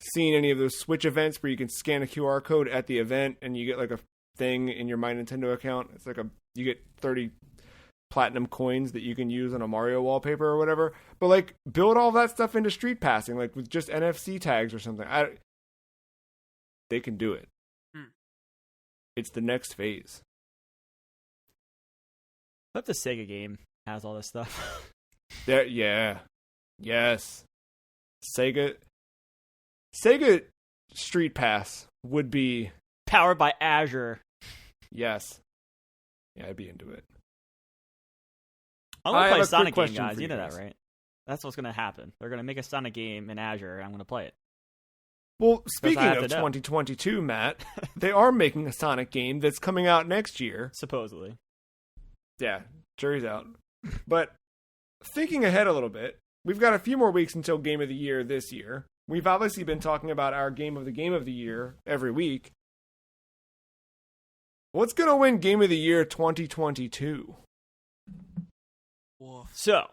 seen any of those Switch events where you can scan a QR code at the event and you get like a thing in your My Nintendo account. It's like you get 30 platinum coins that you can use on a Mario wallpaper or whatever. But like build all that stuff into street passing, like with just NFC tags or something. They can do it. It's the next phase. I hope the Sega game has all this stuff. Yeah. Yes. Sega Street Pass would be powered by Azure. Yes. Yeah, I'd be into it. I'm gonna play a Sonic game, guys. guys. You know that, right? That's what's gonna happen. They're gonna make a Sonic game in Azure, and I'm gonna play it. Well, speaking of 2022, Matt, they are making a Sonic game that's coming out next year. Supposedly. Yeah, jury's out. But thinking ahead a little bit, we've got a few more weeks until Game of the Year this year. We've obviously been talking about our Game of the Year every week. What's going to win Game of the Year 2022? So,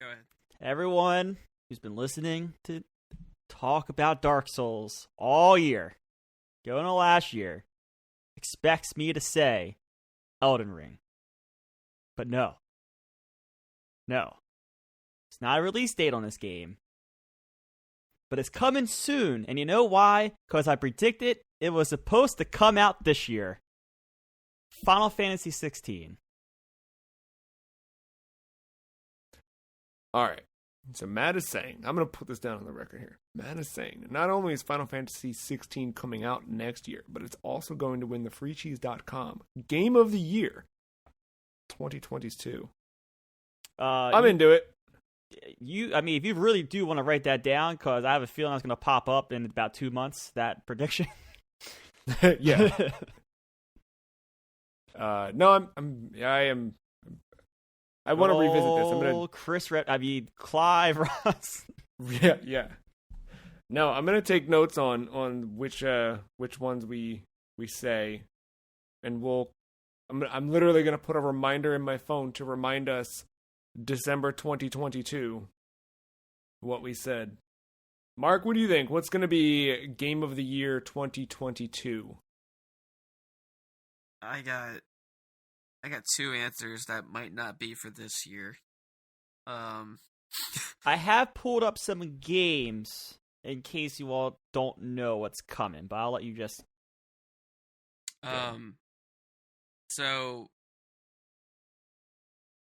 go ahead. Everyone who's been listening to talk about Dark Souls all year, going to last year, expects me to say Elden Ring. But no. It's not a release date on this game. But it's coming soon. And you know why? Because I predicted it was supposed to come out this year. Final Fantasy 16. All right. So Matt is saying, I'm going to put this down on the record here. Matt is saying that not only is Final Fantasy 16 coming out next year, but it's also going to win the freecheese.com Game of the Year 2022. I'm into it. If you really do want to write that down, because I have a feeling it's going to pop up in about 2 months, that prediction. Yeah. No, I want to revisit this. I'm gonna Clive Ross. Yeah. No, I'm gonna take notes on which ones we say, and I'm literally gonna put a reminder in my phone to remind us December 2022 what we said. Mark, what do you think? What's gonna be Game of the Year 2022? I got two answers that might not be for this year. I have pulled up some games in case you all don't know what's coming, but I'll let you just. So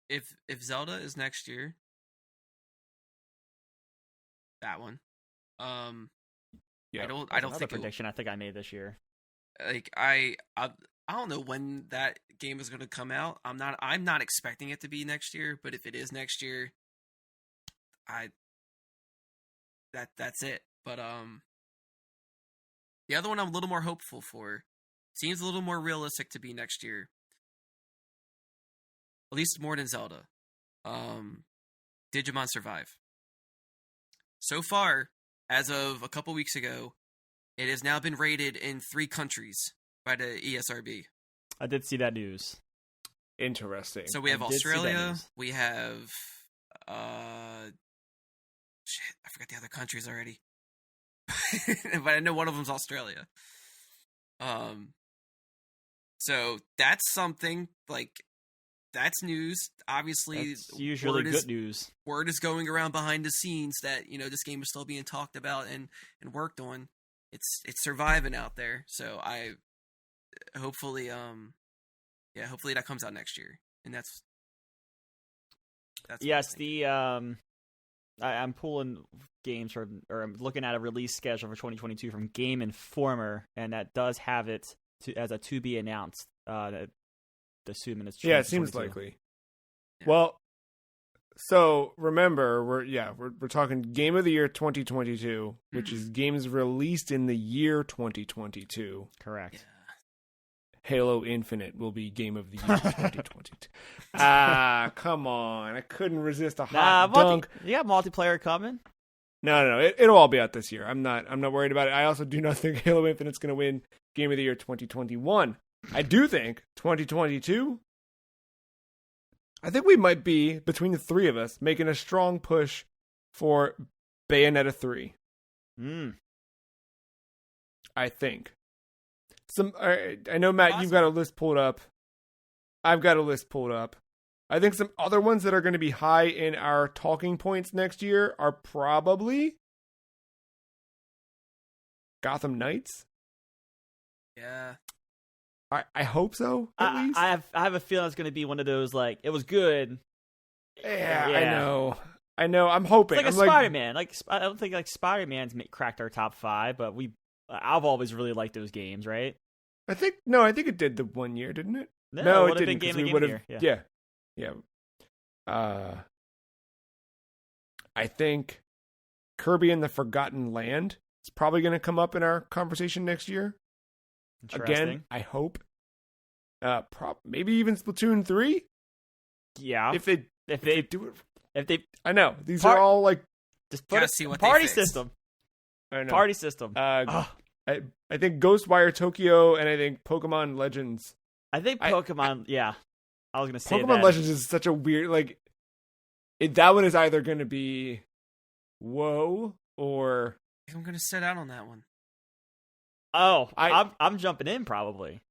if Zelda is next year, that one. Yeah, I don't think prediction I think I made this year. Like I don't know when that game is going to come out. I'm not expecting it to be next year, but if it is next year, that's it. But the other one I'm a little more hopeful for. Seems a little more realistic to be next year. At least more than Zelda. Digimon Survive. So far, as of a couple weeks ago, it has now been rated in 3 countries by the ESRB. I did see that news. Interesting. So we have Australia, we have I forgot the other countries already. But I know one of them's Australia. So that's something, like, that's news. Obviously, that's usually good news. Word is going around behind the scenes that, this game is still being talked about and worked on. It's surviving out there. So hopefully that comes out next year. And that's yes, I'm pulling games from, or I'm looking at a release schedule for 2022 from Game Informer, and that does have it as a to be announced. Assuming it's it seems likely. Yeah. Well, so remember, we're talking Game of the Year 2022, which is games released in the year 2022. Correct. Yeah. Halo Infinite will be Game of the Year 2022. Come on. I couldn't resist a hot dunk. You got multiplayer coming. No. It'll all be out this year. I'm not worried about it. I also do not think Halo Infinite's going to win Game of the Year 2021. I do think 2022, I think we might be, between the 3 of us, making a strong push for Bayonetta 3. I think. I know, Matt, you've got a list pulled up. I've got a list pulled up. I think some other ones that are going to be high in our talking points next year are probably Gotham Knights. Yeah. I hope so, at least. I have a feeling it's going to be one of those, like, it was good. Yeah. I know. I'm hoping. It's like Spider-Man. I don't think Spider-Man's cracked our top 5, but I've always really liked those games, right? I think it did the one year, didn't it? No, it didn't. Game we would have. Yeah. I think Kirby and the Forgotten Land is probably going to come up in our conversation next year. Again, I hope. Maybe even Splatoon 3. Yeah. If they do it. I know these are all like just put a party system. I know. Party system. I think Ghostwire Tokyo and I think Pokemon Legends. I think Pokemon. I was gonna say Pokemon Legends is such a weird that one is either gonna be whoa or I think I'm gonna sit out on that one. Oh, I'm jumping in probably.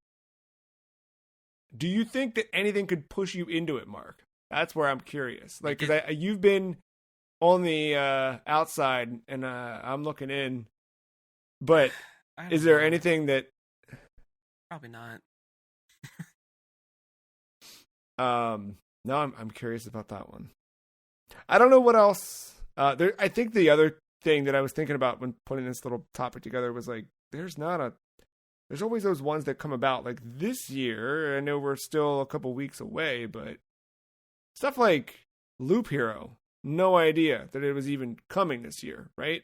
Do you think that anything could push you into it, Mark? That's where I'm curious. Because you've been on the outside and I'm looking in. But is there anything that? Probably not. No, I'm curious about that one. I don't know what else. I think the other thing that I was thinking about when putting this little topic together was there's always those ones that come about this year. I know we're still a couple weeks away, but stuff like Loop Hero, no idea that it was even coming this year, right?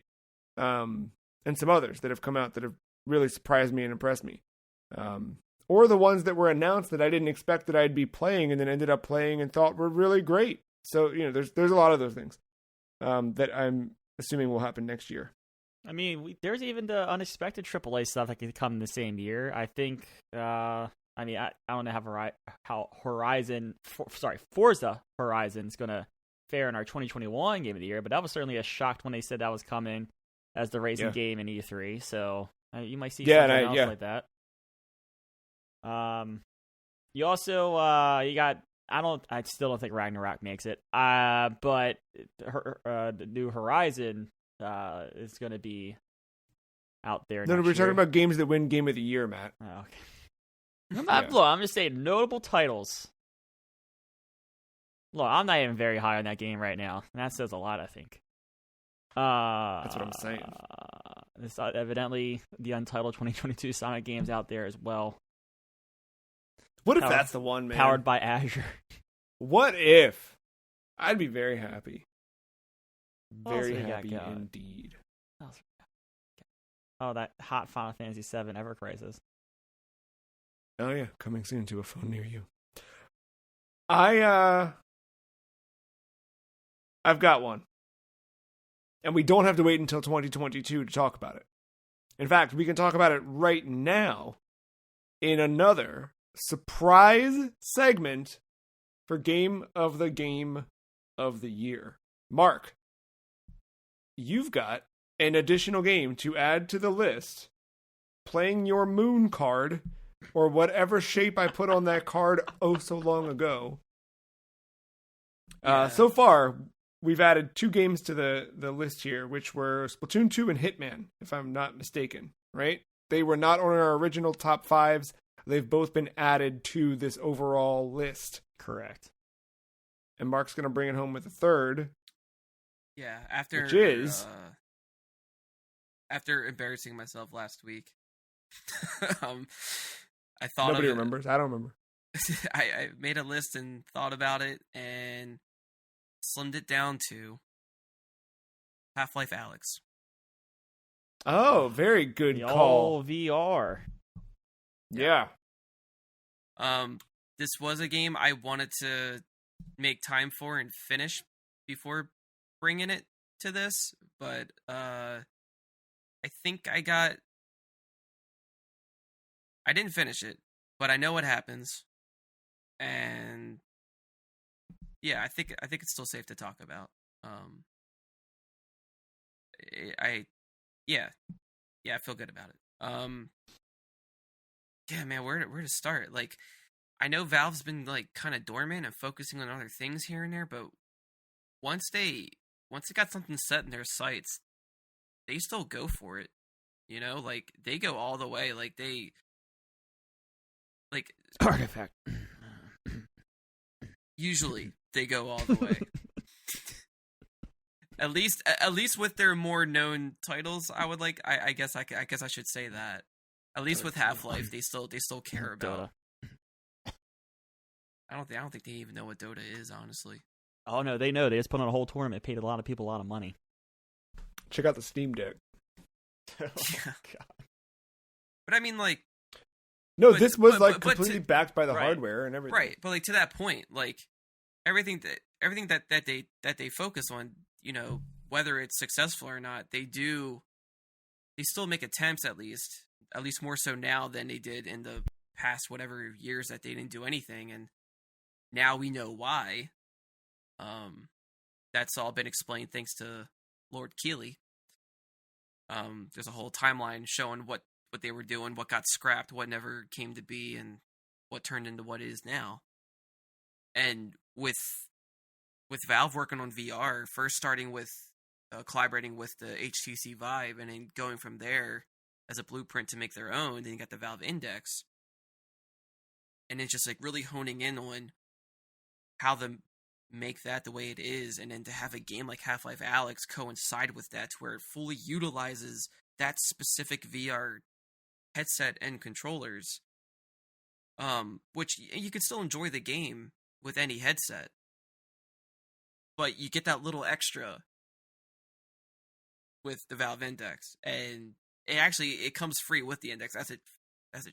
And some others that have come out that have really surprised me and impressed me. Or the ones that were announced that I didn't expect that I'd be playing and then ended up playing and thought were really great. So, there's a lot of those things that I'm assuming will happen next year. I mean, there's even the unexpected AAA stuff that could come in the same year. I think, I don't know how Forza Horizon is going to fare in our 2021 Game of the Year, but that was certainly a shock when they said that was coming as the racing game in E3. So you might see something else like that. You also, you got, I still don't think Ragnarok makes it. But the new Horizon is going to be out there. No, we're talking about games that win Game of the Year, Matt. Oh, okay. Look, I'm just saying notable titles. Look, I'm not even very high on that game right now. And that says a lot, I think. That's what I'm saying. There's evidently the Untitled 2022 Sonic games out there as well. What if that's the one, man? Powered by Azure. What if? I'd be very happy. What else Very we got happy going? indeed. Oh, that hot Final Fantasy VII Ever Crisis. Oh yeah, coming soon to a phone near you. I've got one. And we don't have to wait until 2022 to talk about it. In fact, we can talk about it right now in another surprise segment for Game of the Year. Mark, you've got an additional game to add to the list. Playing your moon card, or whatever shape I put on that card oh so long ago. Yeah. So far, we've added 2 games to the list here, which were Splatoon 2 and Hitman, if I'm not mistaken, right? They were not on our original top 5s. They've both been added to this overall list. Correct. And Mark's going to bring it home with a third. Yeah, after which is after embarrassing myself last week. I thought nobody of it. remembers. I don't remember. I made a list and thought about it and slimmed it down to Half-Life Alyx. Oh, very good The call. old VR. Yeah. This was a game I wanted to make time for and finish before bringing it to this, but I think I didn't finish it, but I know what happens, and yeah, I think it's still safe to talk about. I feel good about it. Yeah, man, where to start? Like, I know Valve's been like kind of dormant and focusing on other things here and there, but once they got something set in their sights, they still go for it. You know, like they go all the way. Like Artifact. Usually they go all the way. At least with their more known titles, I guess I should say that. At least with Half-Life, they still care about. Dota. I don't think they even know what Dota is, honestly. Oh no, they know. They just put on a whole tournament, paid a lot of people a lot of money. Check out the Steam Deck. Oh, Yeah. God. But I mean, like, No, But- this was but- like but completely to- backed by the right. hardware and everything. right? But like to that point, like everything that they focus on, you know, whether it's successful or not, they still make attempts at least more so now than they did in the past whatever years that they didn't do anything, and now we know why. That's all been explained thanks to Lord Keeley. There's a whole timeline showing what they were doing, what got scrapped, what never came to be, and what turned into what it is now. And with Valve working on VR, first starting with collaborating with the HTC Vive, and then going from there as a blueprint to make their own, then you got the Valve Index. And it's just like really honing in on how to make that the way it is, and then to have a game like Half-Life Alyx coincide with that to where it fully utilizes that specific VR headset and controllers, which you can still enjoy the game with any headset, but you get that little extra with the Valve Index, and it comes free with the Index, as it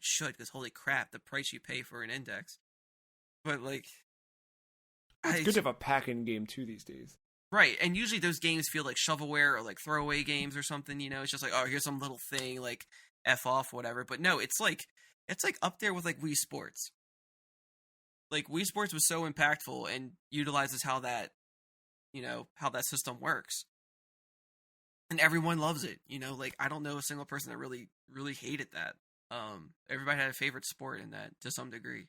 should, because holy crap, the price you pay for an Index. But like, It's good to have a pack-in game too these days. right, and usually those games feel like shovelware or like throwaway games or something, you know? It's just like, oh, here's some little thing, like F off, whatever. But no, it's like up there with like Wii Sports. Like Wii Sports was so impactful and utilizes how that system works. And everyone loves it, you know? Like, I don't know a single person that really, really hated that. Everybody had a favorite sport in that to some degree.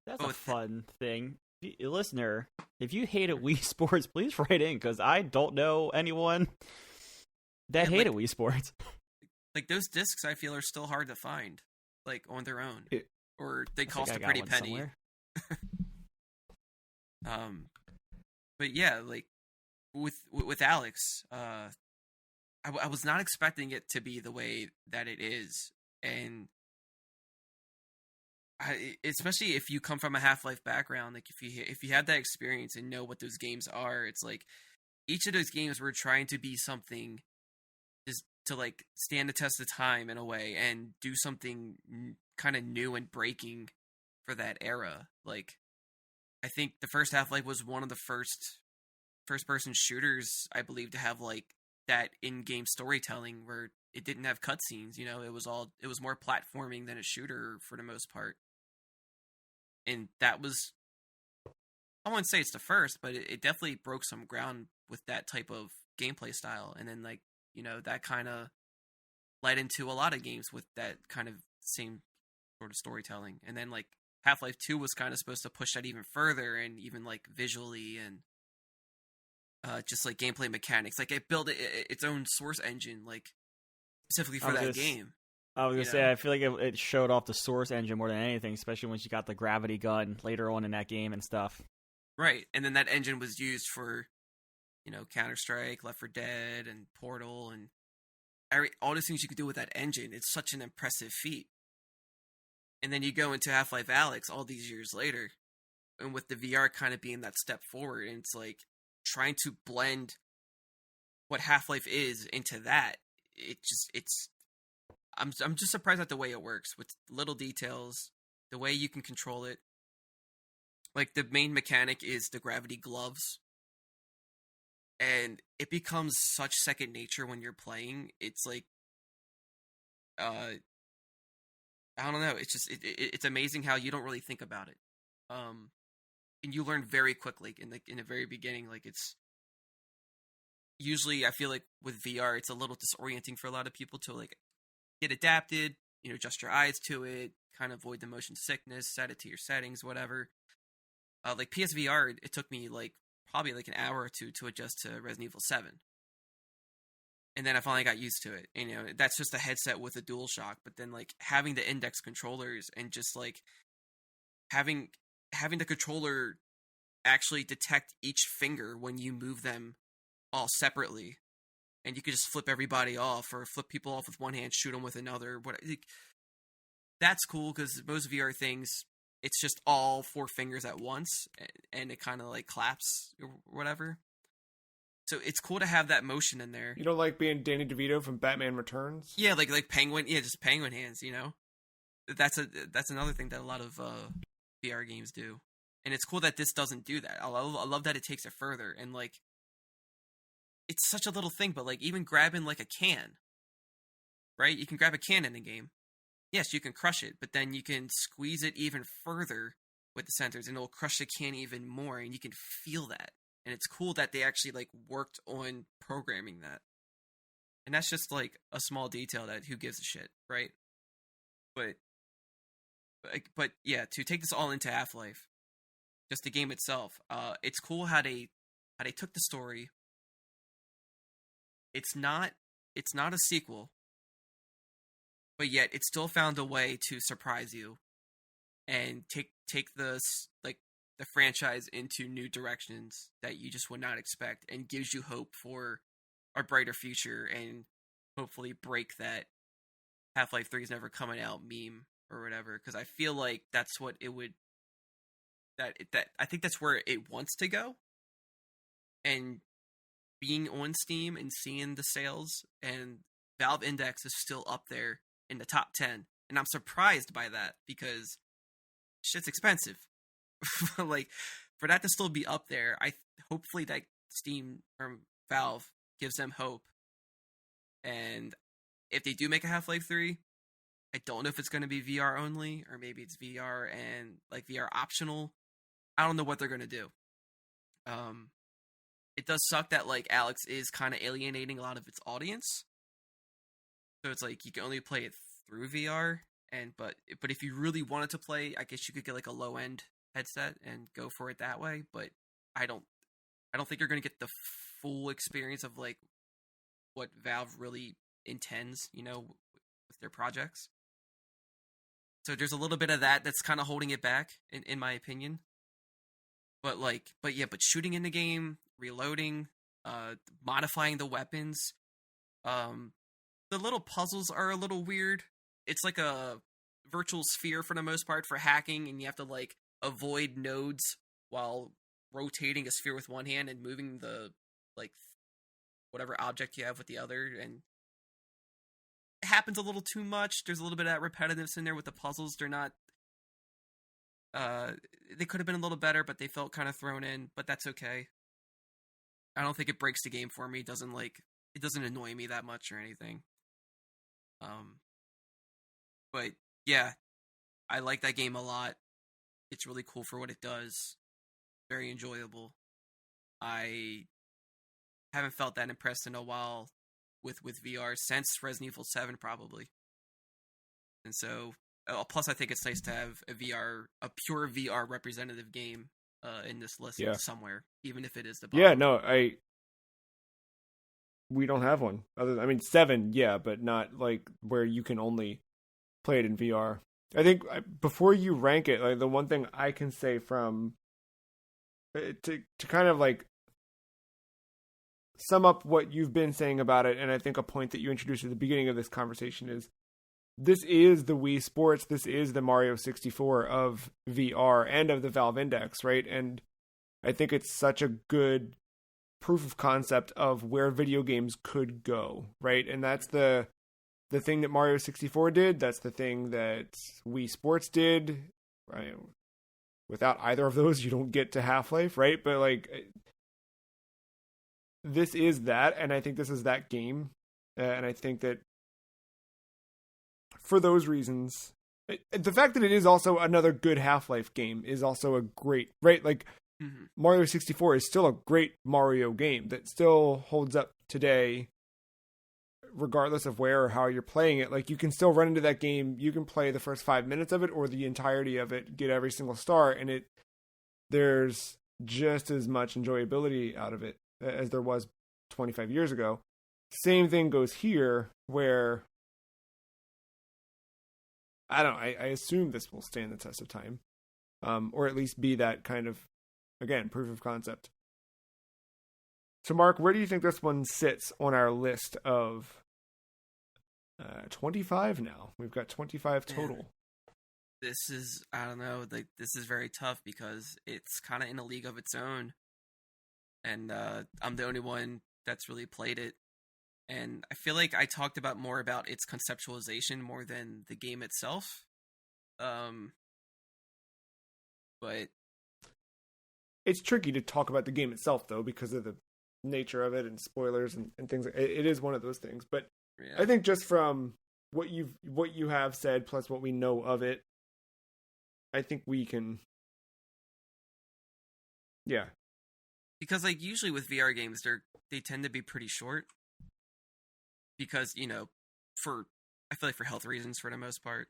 That's But a with fun thing. Listener, if you hated Wii Sports, please write in, because I don't know anyone that Yeah, hated Wii Sports. like those discs, I feel, are still hard to find, like on their own, or they I think cost I a got pretty one penny. somewhere. But yeah, like with Alyx, I was not expecting it to be the way that it is, and especially if you come from a Half-Life background, like if you have that experience and know what those games are, it's like each of those games were trying to be something just to like stand the test of time in a way and do something kind of new and breaking for that era. Like I think the first Half-Life was one of the first-person shooters, I believe, to have like that in-game storytelling where it didn't have cutscenes. You know, it was more platforming than a shooter for the most part. And that was, I wouldn't say it's the first, but it definitely broke some ground with that type of gameplay style. And then like, you know, that kind of led into a lot of games with that kind of same sort of storytelling. And then like Half-Life 2 was kind of supposed to push that even further, and even like visually and just like gameplay mechanics. Like it built its own source engine, like specifically for that game. I was gonna say, I feel like it showed off the source engine more than anything, especially once you got the gravity gun later on in that game and stuff. Right, and then that engine was used for, you know, Counter-Strike, Left 4 Dead, and Portal, and all the things you could do with that engine. It's such an impressive feat. And then you go into Half-Life Alyx all these years later, and with the VR kind of being that step forward, and it's like trying to blend what Half-Life is into that. I'm just surprised at the way it works with little details, the way you can control it. Like the main mechanic is the gravity gloves, and it becomes such second nature when you're playing. It's like, I don't know. It's just it's amazing how you don't really think about it, and you learn very quickly in the very beginning. Like it's usually, I feel like with VR, it's a little disorienting for a lot of people to like get adapted, you know, adjust your eyes to it, kind of avoid the motion sickness, set it to your settings, whatever. Like PSVR, it took me like probably like an hour or two to adjust to Resident Evil 7. And then I finally got used to it. And, you know, that's just a headset with a DualShock. But then like having the index controllers and just like having the controller actually detect each finger when you move them all separately. And you could just flip everybody off, or flip people off with one hand, shoot them with another. That's cool, because most VR things, it's just all four fingers at once, and it kind of like claps or whatever. So it's cool to have that motion in there. You don't like being Danny DeVito from Batman Returns? Yeah, like Penguin. Yeah, just Penguin hands. You know, that's another thing that a lot of VR games do, and it's cool that this doesn't do that. I love that it takes it further, and like, it's such a little thing, but like even grabbing like a can, right? You can grab a can in a game. Yes, you can crush it, but then you can squeeze it even further with the centers, and it'll crush the can even more, and you can feel that. And it's cool that they actually like worked on programming that. And that's just like a small detail that who gives a shit, right? But yeah, to take this all into Half-Life, just the game itself, it's cool how they took the story. It's not a sequel, but yet it still found a way to surprise you and take the franchise into new directions that you just would not expect, and gives you hope for a brighter future, and hopefully break that Half-Life 3 is never coming out meme or whatever, because I feel like that's what it would I think that's where it wants to go. And being on Steam and seeing the sales, and Valve Index is still up there in the top 10, and I'm surprised by that, because shit's expensive. Like, for that to still be up there, hopefully that Steam or Valve gives them hope. And if they do make a Half-Life 3, I don't know if it's going to be VR only, or maybe it's VR and like VR optional. I don't know what they're going to do. It does suck that like Alyx is kind of alienating a lot of its audience. So it's like you can only play it through VR, but if you really wanted to play, I guess you could get like a low end headset and go for it that way. But I don't think you're going to get the full experience of like what Valve really intends, you know, with their projects. So there's a little bit of that's kind of holding it back, in my opinion. But shooting in the game, reloading, modifying the weapons, the little puzzles are a little weird. It's like a virtual sphere for the most part for hacking, and you have to like avoid nodes while rotating a sphere with one hand and moving the like whatever object you have with the other, and it happens a little too much. There's a little bit of that repetitiveness in there with the puzzles. They're not they could have been a little better, but they felt kind of thrown in, but that's okay. I don't think it breaks the game for me. It doesn't annoy me that much or anything. But yeah, I like that game a lot. It's really cool for what it does. Very enjoyable. I haven't felt that impressed in a while with VR since Resident Evil 7 probably. And so, plus I think it's nice to have a pure VR representative game in this list somewhere, even if it is the bottom. Yeah, no, we don't have one. 7, yeah, but not like where you can only play it in VR. I think before you rank it, like the one thing I can say from to kind of like sum up what you've been saying about it, and I think a point that you introduced at the beginning of this conversation is this is the Wii Sports, this is the Mario 64 of VR and of the Valve Index, right? And I think it's such a good proof of concept of where video games could go, right? And that's the thing that Mario 64 did. That's the thing that Wii Sports did. Right? Without either of those, you don't get to Half-Life, right? But like, this is that, and I think this is that game. And I think that for those reasons, the fact that it is also another good Half-Life game is also a great, right? Like, Mario 64 is still a great Mario game that still holds up today, regardless of where or how you're playing it. Like, you can still run into that game, you can play the first 5 minutes of it or the entirety of it, get every single star, and there's just as much enjoyability out of it as there was 25 years ago. Same thing goes here, where I don't know, I assume this will stand the test of time, or at least be that kind of, again, proof of concept. So, Mark, where do you think this one sits on our list of 25 now? We've got 25 total. This is, I don't know, like, this is very tough because it's kind of in a league of its own. And I'm the only one that's really played it. And I feel like I talked more about its conceptualization more than the game itself. But it's tricky to talk about the game itself, though, because of the nature of it and spoilers and things. It is one of those things. But yeah. I think just from what you have said, plus what we know of it, I think we can. Yeah. Because like usually with VR games, they tend to be pretty short. Because, I feel like for health reasons for the most part,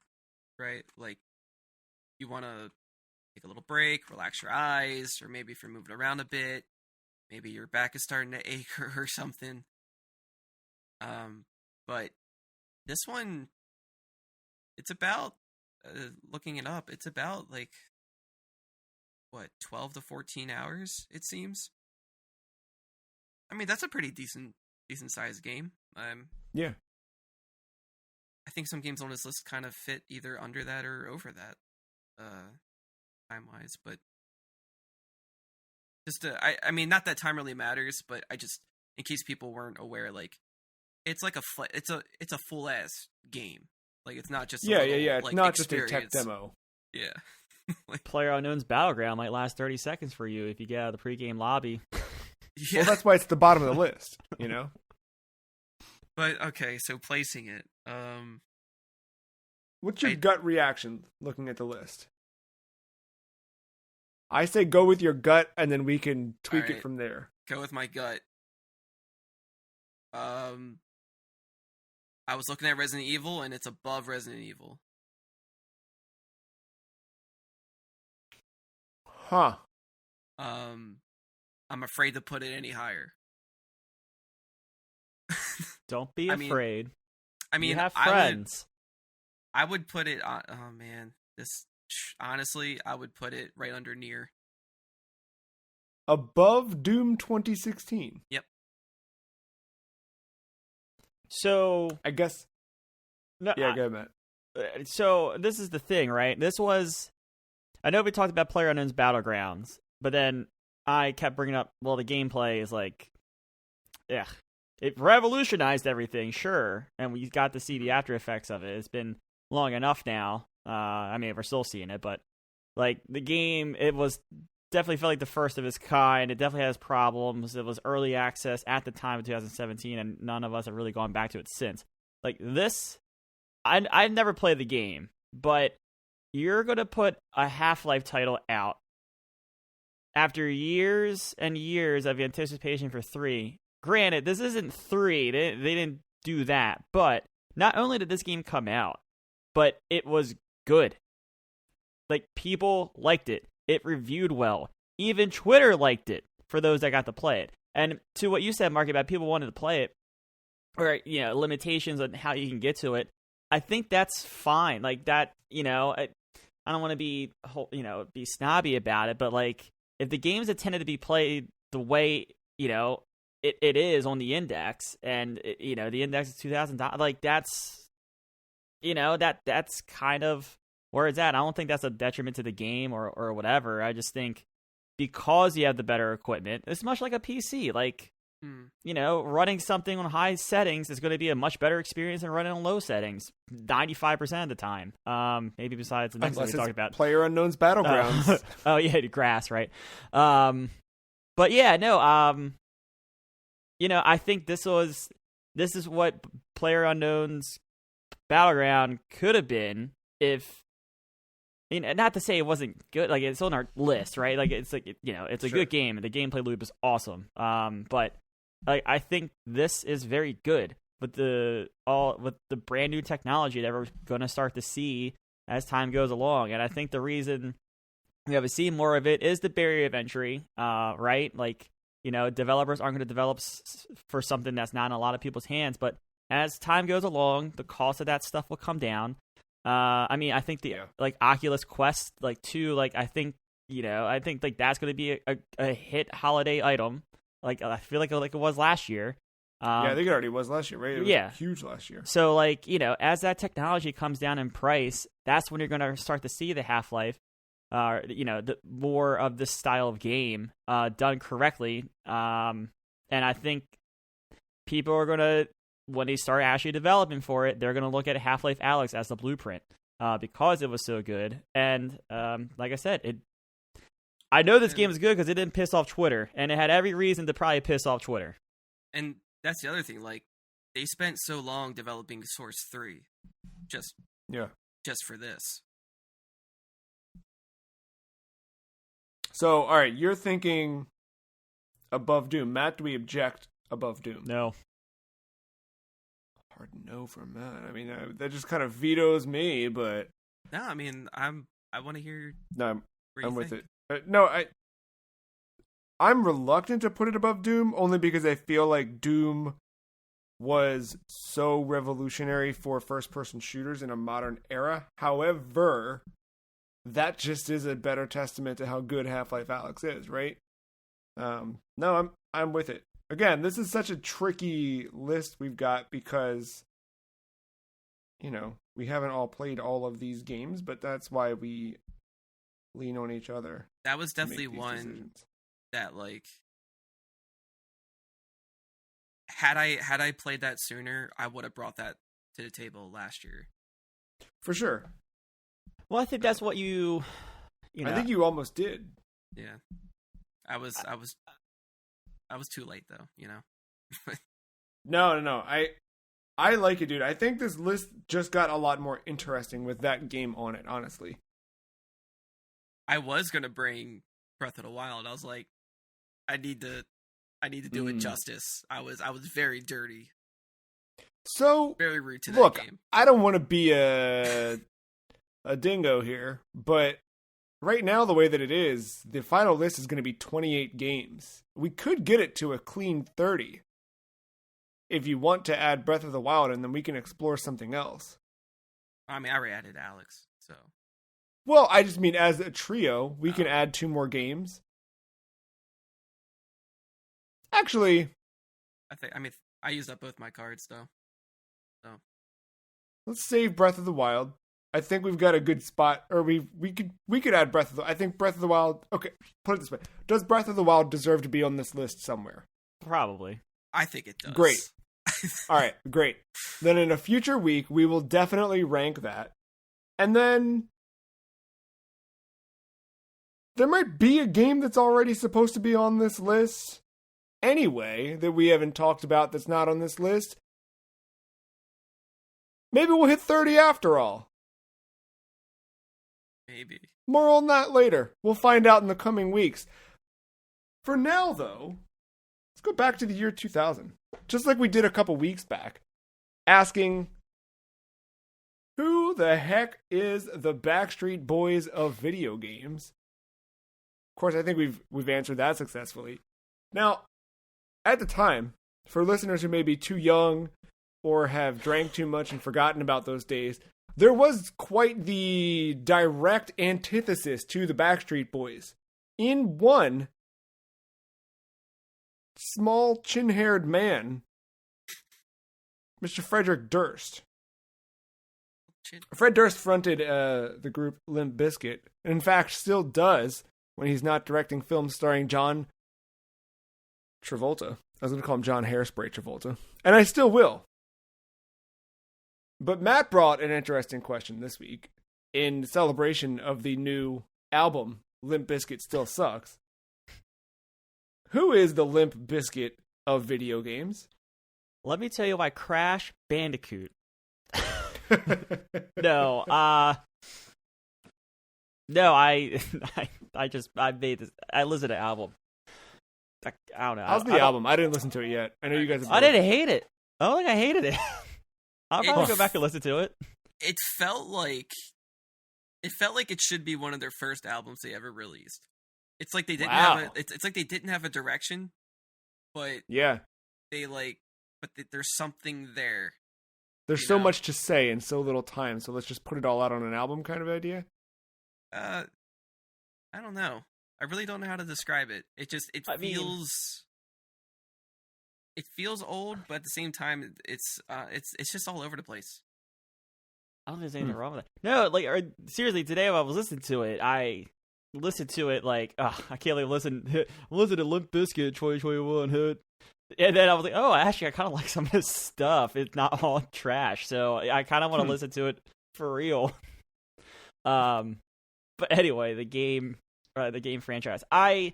right? Like, you want to take a little break, relax your eyes, or maybe if you're moving around a bit, maybe your back is starting to ache or something. But this one, it's about, looking it up, it's about like, 12 to 14 hours, it seems. I mean, that's a pretty decent sized game. Yeah. I think some games on this list kind of fit either under that or over that, time-wise, but just I mean, not that time really matters, but I just, in case people weren't aware, like, it's like it's a full ass game. Like, it's not just a little, It's like, not experience. just a tech demo. Yeah. Like, PlayerUnknown's Battleground might last 30 seconds for you if you get out of the pregame lobby. Yeah. Well, that's why it's the bottom of the list, But okay, so placing it. What's your gut reaction looking at the list? I say go with your gut, and then we can tweak it from there. Go with my gut. I was looking at Resident Evil, and it's above Resident Evil. Huh. I'm afraid to put it any higher. Don't be afraid. I mean, you have friends. I would put it on. Oh man, honestly, I would put it right under Nier. Above Doom 2016. Yep. So I guess. No, yeah, go ahead, Matt. So this is the thing, right? I know we talked about PlayerUnknown's Battlegrounds, but then I kept bringing up, well, the gameplay is like, yeah, it revolutionized everything, sure, and we got to see the after effects of it. It's been long enough now. I mean, we're still seeing it, but like the game, it was definitely felt like the first of its kind. It definitely has problems. It was early access at the time of 2017, and none of us have really gone back to it since. Like this, I've never played the game, but you're going to put a Half-Life title out after years and years of anticipation for 3. Granted, this isn't 3. They didn't do that. But not only did this game come out, but it was good. Like, people liked it. It reviewed well. Even Twitter liked it for those that got to play it. And to what you said, Mark, about people wanting to play it, or, you know, limitations on how you can get to it, I think that's fine. Like, that, you know, I don't want to be, you know, be snobby about it, but, like, if the game's intended to be played the way, you know, it is on the index, and, you know, the index is $2,000, like, that's, you know, that's kind of where it's at. I don't think that's a detriment to the game or whatever. I just think because you have the better equipment, it's much like a PC. Like, you know, running something on high settings is going to be a much better experience than running on low settings 95% of the time. Maybe besides the next one we talked about, PlayerUnknown's Battlegrounds. Oh yeah, grass, right? But yeah, no. You know, I think this is what PlayerUnknown's Battleground could have been if. I mean, not to say it wasn't good. Like, it's on our list, right? Like, it's like, you know, it's a good game, and the gameplay loop is awesome. But I think this is very good with the brand new technology that we're going to start to see as time goes along. And I think the reason we haven't seen more of it is the barrier of entry, right? Like, you know, developers aren't going to develop for something that's not in a lot of people's hands. But as time goes along, the cost of that stuff will come down. I mean, I think like Oculus Quest, like 2, like I think like that's going to be a hit holiday item. Like, I feel like it was last year. Yeah, I think it already was last year, right? It was huge last year. So, like, you know, as that technology comes down in price, that's when you're going to start to see the Half-Life, you know, the more of this style of game done correctly. And I think people are going to, when they start actually developing for it, they're going to look at Half-Life Alyx as the blueprint because it was so good. And like I said, I know this game is good because it didn't piss off Twitter, and it had every reason to probably piss off Twitter. And that's the other thing. Like, they spent so long developing Source 3 just for this. So, all right, you're thinking above Doom. Matt, do we object above Doom? No. Hard no for Matt. I mean, that just kind of vetoes me, but no, I mean, I want to hear. No, I'm with it. No, I'm reluctant to put it above Doom only because I feel like Doom was so revolutionary for first-person shooters in a modern era. However, that just is a better testament to how good Half-Life Alyx is, right? No, I'm with it. Again, this is such a tricky list we've got because, you know, we haven't all played all of these games, but that's why we lean on each other. That was definitely one decisions. That, like, had I played that sooner, I would have brought that to the table last year. For sure. Well, I think that's what you know. I think you almost did. Yeah. I was too late though, you know. No. I like it, dude. I think this list just got a lot more interesting with that game on it, honestly. I was gonna bring Breath of the Wild. I was like, I need to do it justice. I was very dirty. So very rude to that game. I don't want to be a dingo here, but right now the way that it is, the final list is going to be 28 games. We could get it to a clean 30 if you want to add Breath of the Wild, and then we can explore something else. I mean, I already added Alyx, so. Well, I just mean as a trio, we can add 2 more games. Actually, I used up both my cards though. So let's save Breath of the Wild. I think we've got a good spot, or we could add Breath of the. I think Breath of the Wild. Okay, put it this way: does Breath of the Wild deserve to be on this list somewhere? Probably. I think it does. Great. All right, great. Then in a future week, we will definitely rank that, and then there might be a game that's already supposed to be on this list anyway that we haven't talked about that's not on this list. Maybe we'll hit 30 after all. Maybe. More on that later. We'll find out in the coming weeks. For now, though, let's go back to the year 2000. Just like we did a couple weeks back. Asking, who the heck is the Backstreet Boys of video games? Of course, I think we've answered that successfully. Now, at the time, for listeners who may be too young or have drank too much and forgotten about those days, there was quite the direct antithesis to the Backstreet Boys. In one small chin-haired man, Mr. Frederick Durst. Fred Durst fronted the group Limp Bizkit, and in fact still does when he's not directing films starring John Travolta. I was going to call him John Hairspray Travolta. And I still will. But Matt brought an interesting question this week in celebration of the new album, Limp Bizkit Still Sucks. Who is the Limp Bizkit of video games? Let me tell you why Crash Bandicoot. No, I made this. I listened to the album. I don't know. How's the album? I didn't listen to it yet. I know you guys. I didn't hate it. I don't think I hated it. I'll probably go back and listen to it. It felt like it should be one of their first albums they ever released. It's like they didn't have it's like they didn't have a direction, but yeah, there's something there. There's so much to say in so little time, so let's just put it all out on an album kind of idea. I don't know. I really don't know how to describe it. It feels old, but at the same time, it's just all over the place. I don't think there's anything wrong with it. No, seriously, today when I was listening to it, I listened to it I can't listen to Limp Bizkit 2021 hit. And then I was like, oh, actually, I kind of like some of this stuff. It's not all trash, so I kind of want to listen to it for real. But anyway, the game franchise. I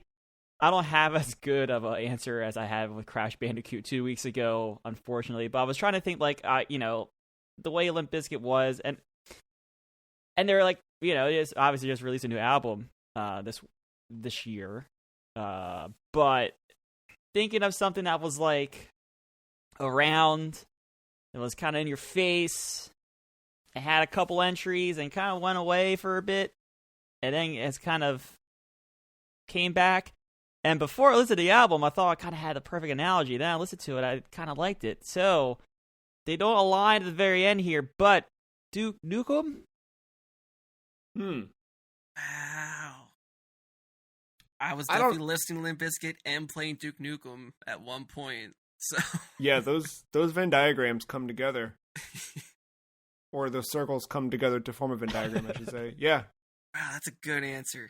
don't have as good of an answer as I had with Crash Bandicoot 2 weeks ago, unfortunately. But I was trying to think, the way Limp Bizkit was, and they're it's obviously just released a new album this year, but thinking of something that was around, it was kind of in your face, it had a couple entries and kind of went away for a bit, and then it's kind of came back. And before I listened to the album, I thought I kind of had the perfect analogy. Then I listened to it, I kind of liked it. So they don't align at the very end here, but Duke Nukem? Wow. I was definitely listening to Limp Bizkit and playing Duke Nukem at one point. So yeah, those Venn diagrams come together. Or the circles come together to form a Venn diagram, I should say. Yeah. Wow, that's a good answer.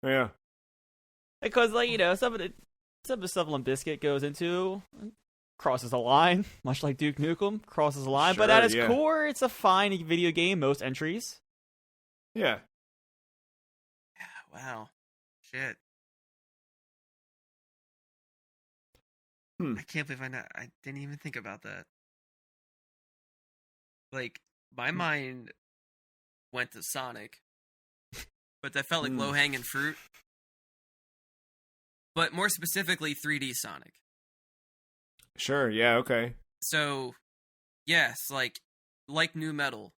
Yeah. Because, some of the stuff Limp Bizkit goes into crosses a line, much like Duke Nukem crosses a line. Sure, but at its core, it's a fine video game, most entries. Yeah. Yeah, wow. Shit. I can't believe I didn't even think about that. My mind went to Sonic, but that felt like low-hanging fruit. But more specifically, 3D Sonic. Sure, yeah, okay. So, yes, like New Metal,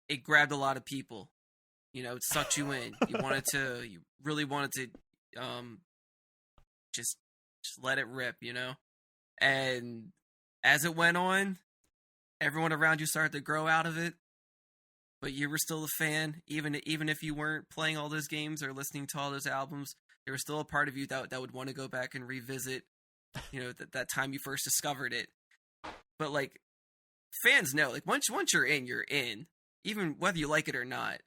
it grabbed a lot of people. It sucked you in. You really wanted to, just let it rip, And as it went on, everyone around you started to grow out of it. But you were still a fan, even if you weren't playing all those games or listening to all those albums. There was still a part of you that would want to go back and revisit, that time you first discovered it. But fans know, once you're in, you're in. even whether you like it or not.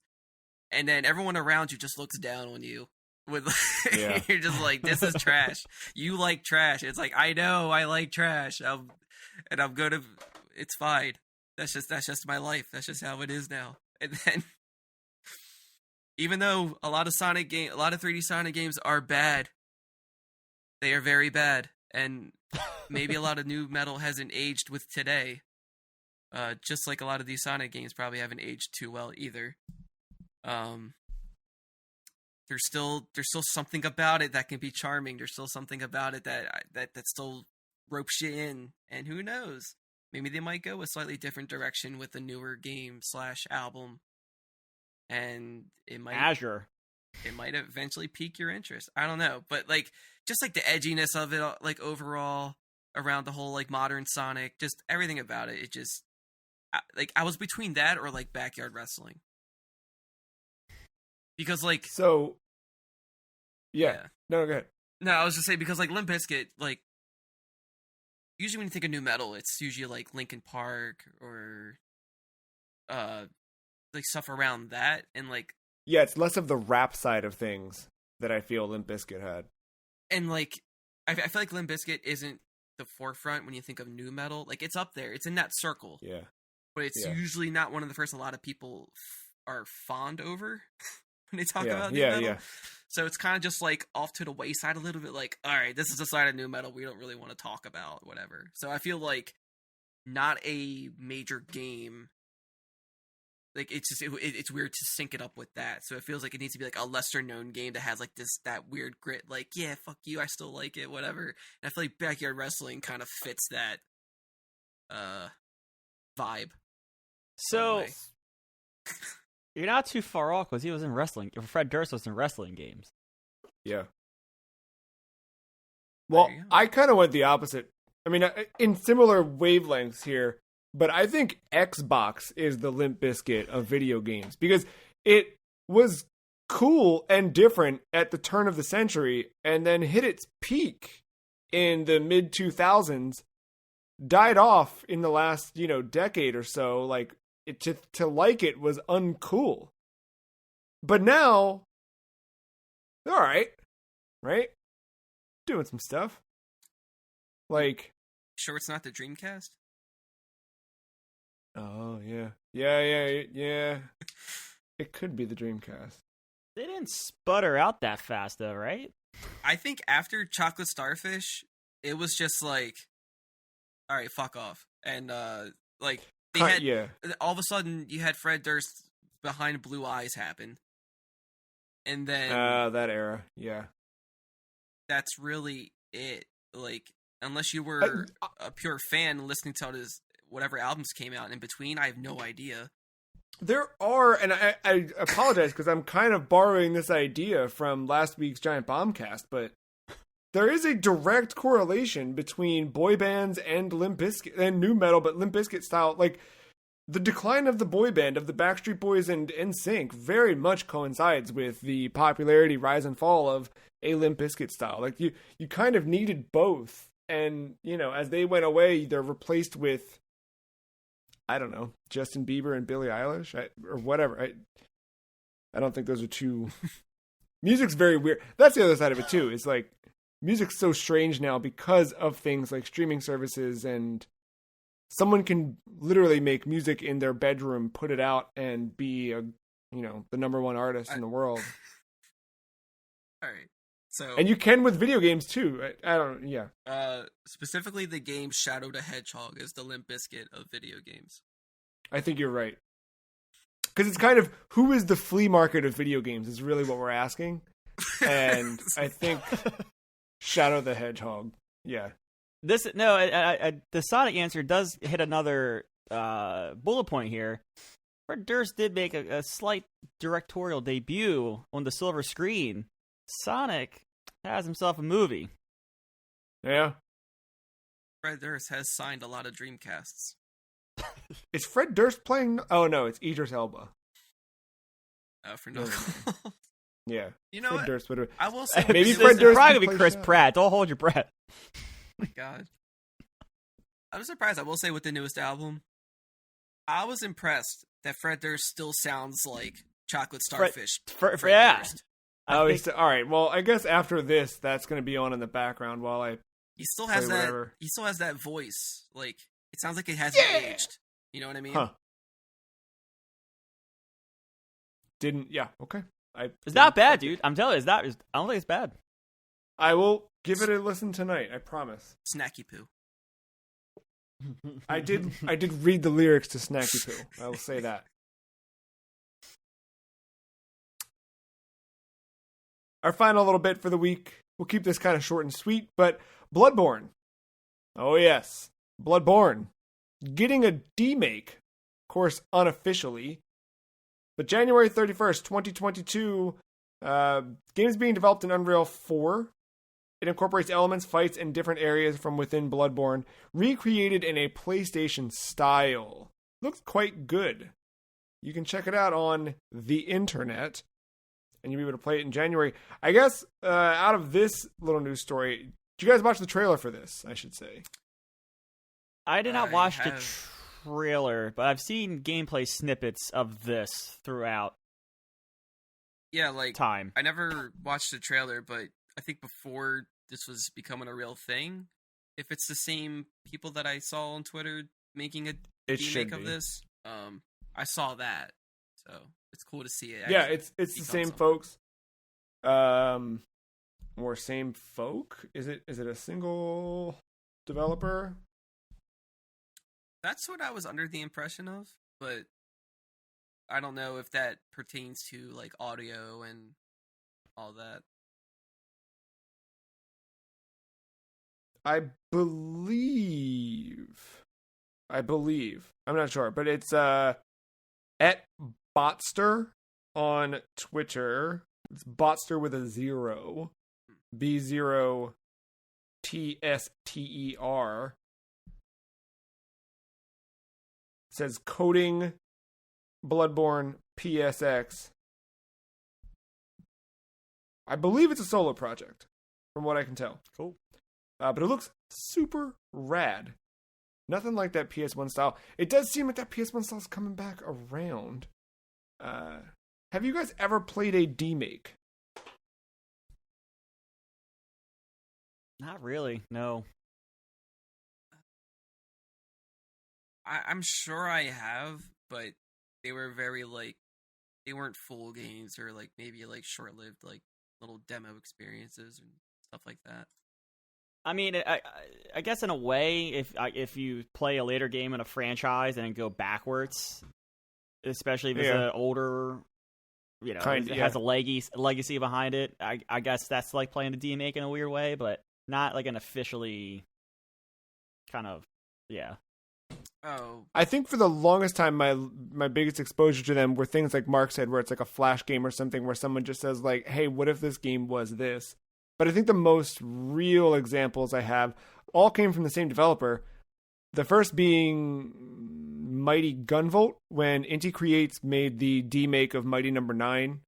And then everyone around you just looks down on you with Yeah. you're just like, this is trash. You like trash. It's like, I know I like trash. I'm gonna. It's fine. That's just my life. That's just how it is now. And then, even though a lot of 3D Sonic games are bad, they are very bad, and maybe a lot of new metal hasn't aged with today. Just like a lot of these Sonic games probably haven't aged too well either. There's still something about it that can be charming. There's still something about it that still ropes you in, and who knows? Maybe they might go a slightly different direction with the newer game / album, and it might eventually pique your interest. I don't know, but like just like the edginess of it, like overall around the whole like modern Sonic, just everything about it. It just like I was between that or like Backyard Wrestling. Because, like... So... Yeah. No, go ahead. No, I was just saying, because, like, Limp Bizkit, like... Usually when you think of new metal, it's usually, like, Linkin Park or... like, stuff around that, and, like... Yeah, it's less of the rap side of things that I feel Limp Bizkit had. And, like... I feel like Limp Bizkit isn't the forefront when you think of new metal. Like, it's up there. It's in that circle. Yeah. But it's usually not one of the first a lot of people are fond over. When they talk about new metal. Yeah. So it's kind of just like off to the wayside a little bit, like, all right, this is a side of new metal we don't really want to talk about, whatever. So I feel like not a major game, like it's just it's weird to sync it up with that. So it feels like it needs to be like a lesser known game that has like that weird grit, like, yeah, fuck you, I still like it, whatever. And I feel like Backyard Wrestling kind of fits that vibe. So you're not too far off because he was in wrestling. Fred Durst was in wrestling games. Yeah. Well, I kind of went the opposite. I mean, in similar wavelengths here, but I think Xbox is the Limp Bizkit of video games because it was cool and different at the turn of the century and then hit its peak in the mid 2000s, died off in the last, decade or so. Like, to like it was uncool. But now, they're alright. Right? Doing some stuff. Like... Sure it's not the Dreamcast? Oh, yeah. Yeah. It could be the Dreamcast. They didn't sputter out that fast, though, right? I think after Chocolate Starfish, it was just like, alright, fuck off. And, like... All of a sudden, you had Fred Durst behind Blue Eyes happen. And then... that era, yeah. That's really it. Like, unless you were a pure fan listening to whatever albums came out in between, I have no idea. There are, and I apologize because I'm kind of borrowing this idea from last week's Giant Bombcast, but there is a direct correlation between boy bands and Limp Bizkit and new metal, but Limp Bizkit style. Like the decline of the boy band of the Backstreet Boys and NSYNC very much coincides with the popularity rise and fall of a Limp Bizkit style. Like you kind of needed both, and as they went away, they're replaced with I don't know, Justin Bieber and Billie Eilish or whatever. I don't think those are two. Music's very weird. That's the other side of it too. It's like. Music's so strange now because of things like streaming services, and someone can literally make music in their bedroom, put it out, and be the number one artist in the world. All right. So, and you can with video games too. I don't. Yeah. Specifically, the game Shadow the Hedgehog is the Limp Bizkit of video games. I think you're right. Because it's kind of who is the flea market of video games is really what we're asking, and I think. Shadow the Hedgehog. Yeah. The Sonic answer does hit another bullet point here. Fred Durst did make a slight directorial debut on the silver screen. Sonic has himself a movie. Yeah. Fred Durst has signed a lot of Dreamcasts. Is Fred Durst playing? Oh no, it's Idris Elba. For Knuckles. Yeah, Fred Durst would have. I will say maybe Fred Durst probably gonna be Chris Pratt. Don't hold your breath. Oh my God, I'm surprised. I will say with the newest album, I was impressed that Fred Durst still sounds like Chocolate Starfish. Fred Durst. All right. Well, I guess after this, that's going to be on in the background while I. He still has that. Whatever. He still has that voice. Like it sounds like it hasn't aged. You know what I mean? Huh. Yeah. Okay. It's not bad, dude. I'm telling you, I don't think it's bad. I will give it a listen tonight. I promise. Snacky poo. I did read the lyrics to Snacky Poo. I will say that. Our final little bit for the week. We'll keep this kind of short and sweet, but Bloodborne. Oh yes, Bloodborne. Getting a demake, of course, unofficially. But January 31st, 2022, game's being developed in Unreal 4. It incorporates elements, fights, and different areas from within Bloodborne, recreated in a PlayStation style. Looks quite good. You can check it out on the internet, and you'll be able to play it in January. I guess, out of this little news story, did you guys watch the trailer for this, I should say? I did not watch the trailer, but I've seen gameplay snippets of this throughout. Yeah, like time. I never watched the trailer, but I think before this was becoming a real thing, if it's the same people that I saw on Twitter making a remake of this, I saw that, so it's cool to see it. Yeah, it's the same folks. Or same folk? Is it a single developer? That's what I was under the impression of, but I don't know if that pertains to like audio and all that. I believe. I'm not sure, but it's at Botster on Twitter. It's Botster with a 0. B0TSTER. It says coding Bloodborne PSX. I believe it's a solo project, from what I can tell. Cool. But it looks super rad. Nothing like that PS1 style. It does seem like that PS1 style is coming back around. Have you guys ever played a demake? Not really, no. I'm sure I have, but they were very they weren't full games or maybe short-lived little demo experiences and stuff like that. I mean, I guess in a way, if you play a later game in a franchise and go backwards, especially if it's an older, has a legacy behind it, I guess that's like playing a demake in a weird way, but not like an officially kind of, yeah. Oh. I think for the longest time, my biggest exposure to them were things like Mark said, where it's like a flash game or something where someone just says like, hey, what if this game was this? But I think the most real examples I have all came from the same developer. The first being Mighty Gunvolt, when Inti Creates made the demake of Mighty Number 9.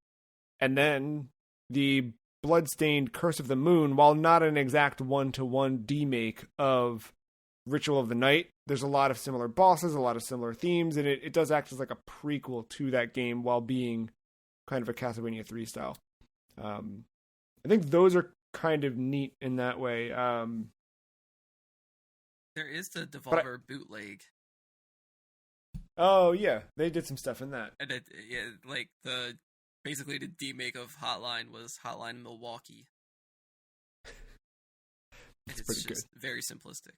And then the Bloodstained Curse of the Moon, while not an exact one-to-one demake of Ritual of the Night, there's a lot of similar bosses, a lot of similar themes, and it does act as like a prequel to that game while being kind of a Castlevania 3 style. I think those are kind of neat in that way. There is the Devolver bootleg. Oh yeah, they did some stuff in that. And basically the demake of Hotline was Hotline Milwaukee. It's pretty just good. Very simplistic.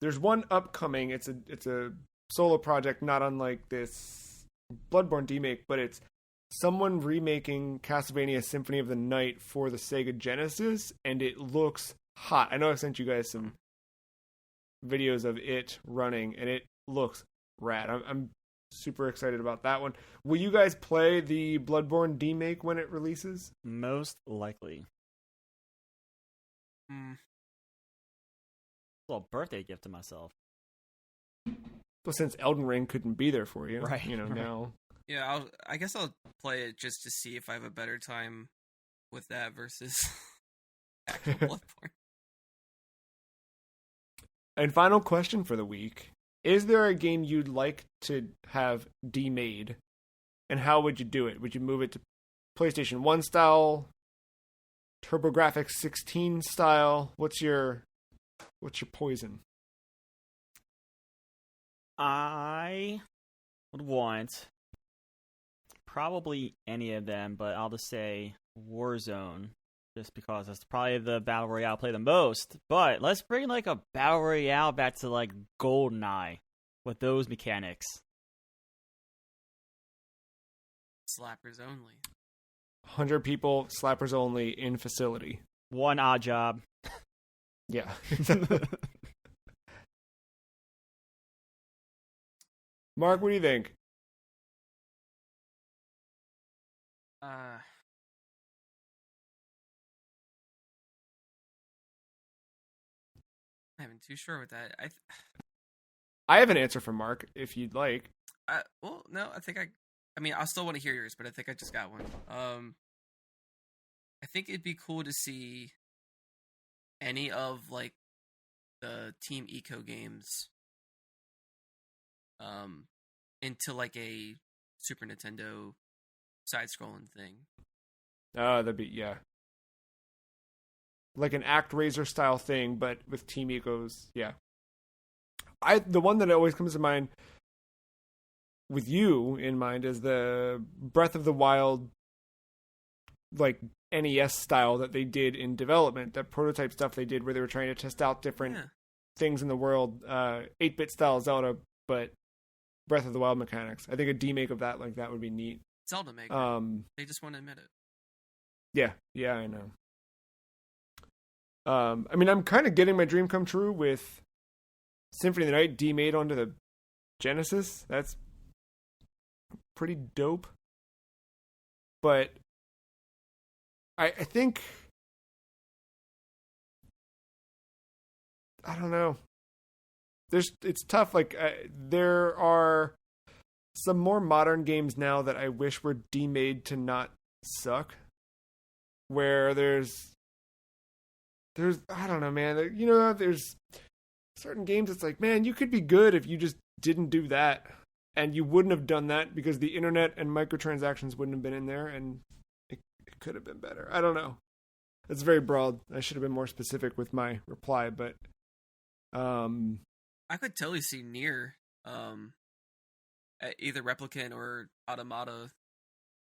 There's one upcoming. It's a solo project, not unlike this Bloodborne demake, but it's someone remaking Castlevania Symphony of the Night for the Sega Genesis, and it looks hot. I know I've sent you guys some videos of it running, and it looks rad. I'm super excited about that one. Will you guys play the Bloodborne demake when it releases? Most likely. A little birthday gift to myself. Well, since Elden Ring couldn't be there for you, right? Now. Yeah, I guess I'll play it just to see if I have a better time with that versus actual Bloodborne. And final question for the week. Is there a game you'd like to have demade? And how would you do it? Would you move it to PlayStation 1 style? TurboGrafx 16 style? What's your poison? I would want probably any of them, but I'll just say Warzone, just because that's probably the battle royale I play the most. But let's bring like a battle royale back to like GoldenEye with those mechanics. Slappers only. 100 people, slappers only in facility. One odd job. Yeah. Mark, what do you think? I'm not too sure with that. I have an answer for Mark, if you'd like. Well, no, I mean, I still want to hear yours, but I think I just got one. I think it'd be cool to see any of like the Team Eco games, into like a Super Nintendo side-scrolling thing. Oh, that'd be, yeah. Like an ActRaiser style thing, but with Team Eco's, yeah. The one that always comes to mind with you in mind is the Breath of the Wild, like NES style that they did in development, that prototype stuff they did where they were trying to test out different things in the world, 8-bit style Zelda, but Breath of the Wild mechanics. I think a demake of that like that would be neat. Zelda Maker. They just want to admit it. Yeah, I know. I mean, I'm kind of getting my dream come true with Symphony of the Night demade onto the Genesis. That's pretty dope. But I think, I don't know. It's tough. Like there are some more modern games now that I wish were demade to not suck. Where there's I don't know, man. You know, there's certain games it's like, man, you could be good if you just didn't do that. And you wouldn't have done that because the internet and microtransactions wouldn't have been in there, and it could have been better. I don't know. It's very broad. I should have been more specific with my reply, but I could totally see Nier, either Replicant or Automata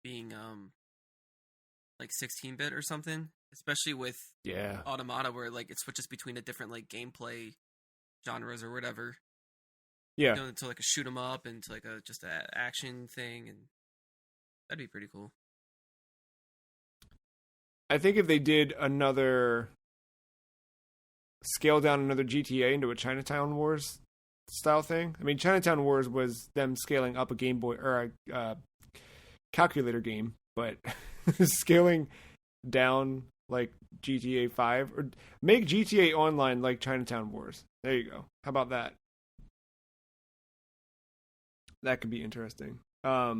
being like 16-bit or something, especially with Automata where like it switches between the different like gameplay genres or whatever. Yeah. Going into like a shoot 'em up and to like a just an action thing, and that'd be pretty cool. I think if they did another scale down another GTA into a Chinatown Wars style thing. I mean, Chinatown Wars was them scaling up a Game Boy or a calculator game, but scaling down like GTA 5 or make GTA Online like Chinatown Wars. There you go. How about that? That could be interesting. I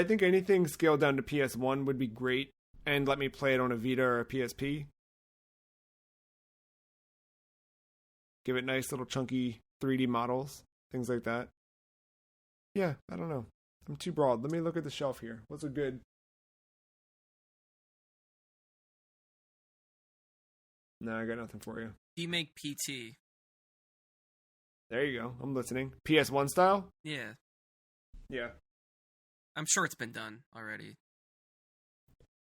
think anything scaled down to PS1 would be great, and let me play it on a Vita or a PSP. Give it nice little chunky 3D models, things like that. Yeah, I don't know. I'm too broad. Let me look at the shelf here. What's a good... No, I got nothing for you. Remake PT. There you go. I'm listening. PS1 style? Yeah. Yeah. I'm sure it's been done already.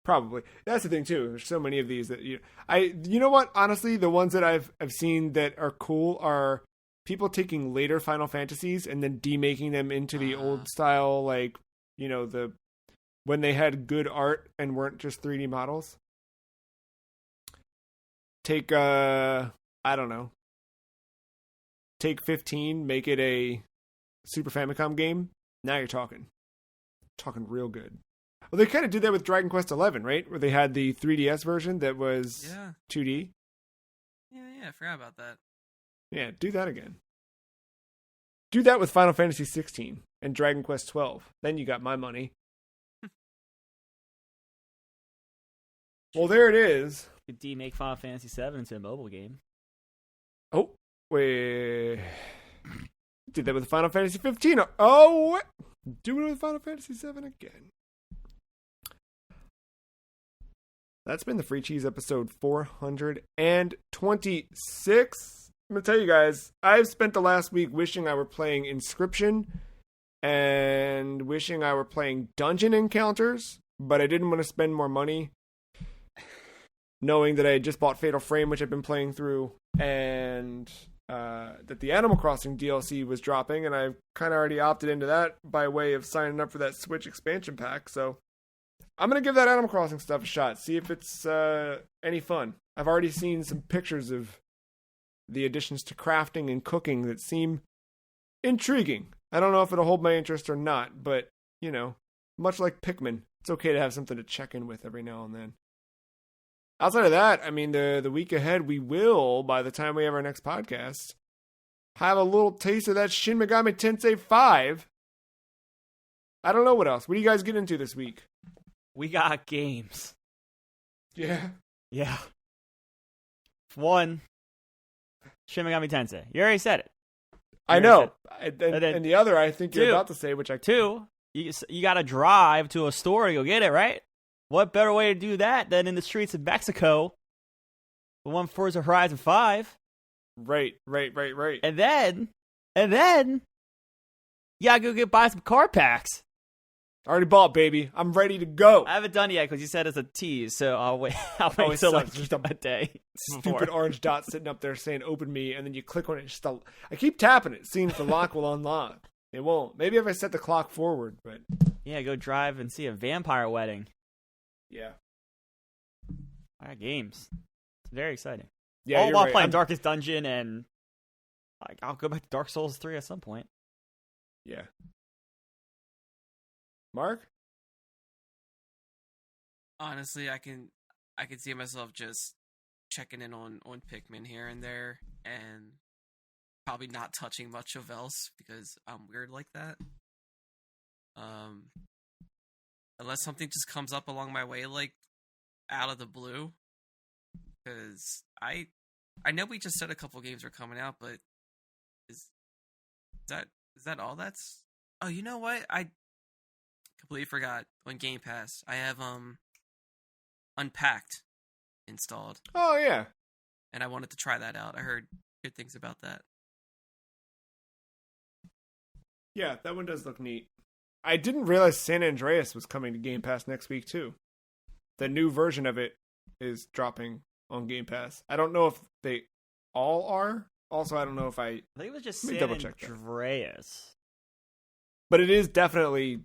Probably. That's the thing too. There's so many of these that you know what? Honestly, the ones that I've seen that are cool are people taking later Final Fantasies and then demaking them into the old style, like, you know, when they had good art and weren't just 3D models. Take I don't know. Take 15, make it a Super Famicom game. Now you're talking real good. Well, they kind of did that with Dragon Quest XI, right? Where they had the 3DS version that was 2D. Yeah, I forgot about that. Yeah, do that again. Do that with Final Fantasy 16 and Dragon Quest 12. Then you got my money. Well, there it is. You could demake Final Fantasy 7 into a mobile game. Oh, wait. Did that with Final Fantasy 15. Oh, do it with Final Fantasy 7 again. That's been the Free Cheese episode 426. I'm going to tell you guys, I've spent the last week wishing I were playing Inscription and wishing I were playing Dungeon Encounters, but I didn't want to spend more money, knowing that I had just bought Fatal Frame, which I've been playing through, and that the Animal Crossing DLC was dropping, and I kind of already opted into that by way of signing up for that Switch expansion pack, so I'm going to give that Animal Crossing stuff a shot, see if it's any fun. I've already seen some pictures of the additions to crafting and cooking that seem intriguing. I don't know if it'll hold my interest or not, but, you know, much like Pikmin, it's okay to have something to check in with every now and then. Outside of that, I mean, the week ahead, we will, by the time we have our next podcast, have a little taste of that Shin Megami Tensei 5. I don't know what else. What do you guys get into this week? We got games. Yeah. Yeah. One, Shin Megami Tensei. You already said it. I know. And the other, I think you're about to say, which I... Two, you got to drive to a store to go get it, right? What better way to do that than in the streets of Mexico? The one Forza Horizon 5. Right. And then, you got to buy some card packs. Already bought, baby. I'm ready to go. I haven't done it yet because you said it's a tease, so I'll wait. I'll wait until like just a day. Stupid orange dot sitting up there saying "Open me," and then you click on it. I keep tapping it, seeing if the lock will unlock. It won't. Maybe if I set the clock forward, but yeah, go drive and see a vampire wedding. Yeah, I got games. It's very exciting. Yeah, all you're while right. playing Darkest Dungeon, and like I'll go back to Dark Souls 3 at some point. Yeah. Mark? Honestly, I can see myself just checking in on Pikmin here and there, and probably not touching much of else because I'm weird like that. Unless something just comes up along my way, like out of the blue, because I know we just said a couple games are coming out, but is that all that's? Oh, you know what? I completely forgot. On Game Pass, I have Unpacked installed. Oh yeah, and I wanted to try that out. I heard good things about that. Yeah, that one does look neat. I didn't realize San Andreas was coming to Game Pass next week too. The new version of it is dropping on Game Pass. I don't know if they all are. Also, I don't know if I think it was just Let me San double check Andreas. But it is definitely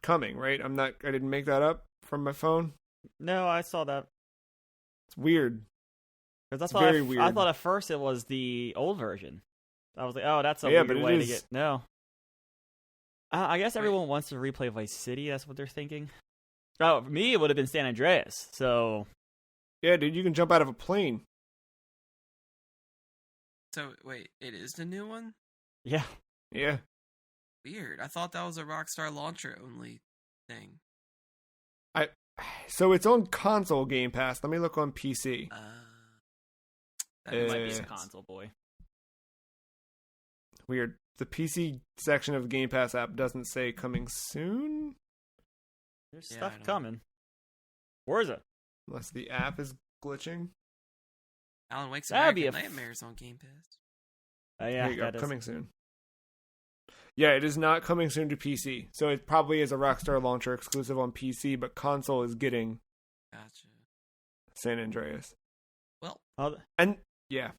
coming, right? I didn't make that up from my phone. No, I saw that. It's weird. Because Very weird. I thought at first it was the old version. I was like, oh, that's a weird way to get. No. I guess everyone wants to replay Vice City. That's what they're thinking. Oh, for me, it would have been San Andreas. So. Yeah, dude, you can jump out of a plane. So, wait, it is the new one? Yeah. Yeah. Weird. I thought that was a Rockstar launcher only thing. So it's on console Game Pass. Let me look on PC. That Might be a console boy. Weird. The PC section of the Game Pass app doesn't say coming soon. There's stuff coming. Where is it? Unless the app is glitching. Alan Wake's That'd be American Nightmares on Game Pass. Yeah, there you go. Coming soon. Yeah, it is not coming soon to PC. So it probably is a Rockstar launcher exclusive on PC, but console is getting Gotcha. San Andreas. Well, and yeah.